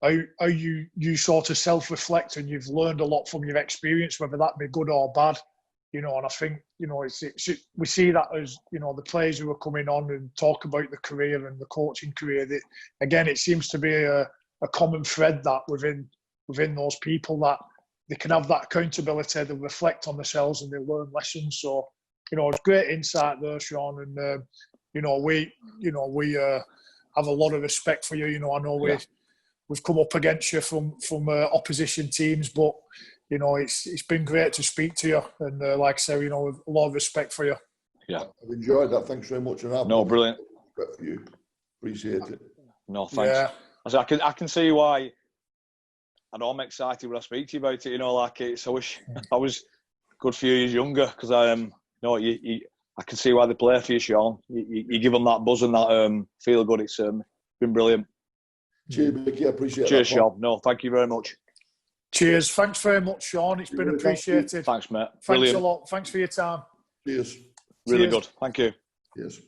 Speaker 1: how you sort of self-reflect, and you've learned a lot from your experience, whether that be good or bad. And I think we see that as the players who are coming on and talk about the career and the coaching career. That again, it seems to be a common thread that within those people, that they can have that accountability, they reflect on themselves and they learn lessons. So it's great insight there, Shaun, and we have a lot of respect for you. I know we've come up against you from opposition teams, but it's been great to speak to you, and like I say, with a lot of respect for you.
Speaker 3: Yeah, I've enjoyed that. Thanks very much, and
Speaker 2: no, brilliant.
Speaker 3: Respect for you. Appreciate it.
Speaker 2: No, thanks. Yeah. I can see why. I know I'm excited when I speak to you about it. I wish I was a good few years younger, because I am. I can see why they play for you, Shaun. You give them that buzz and that feel good. It's been brilliant.
Speaker 3: Cheers, Micky. I appreciate
Speaker 2: Cheers,
Speaker 3: that.
Speaker 2: Shaun. No, thank you very much.
Speaker 1: Cheers. Thanks very much, Shaun. It's been appreciated.
Speaker 2: Thanks, mate.
Speaker 1: Thanks
Speaker 2: Brilliant.
Speaker 1: a lot. Thanks for your time.
Speaker 3: Cheers.
Speaker 2: Really
Speaker 1: Cheers.
Speaker 2: good. Thank you.
Speaker 3: Cheers.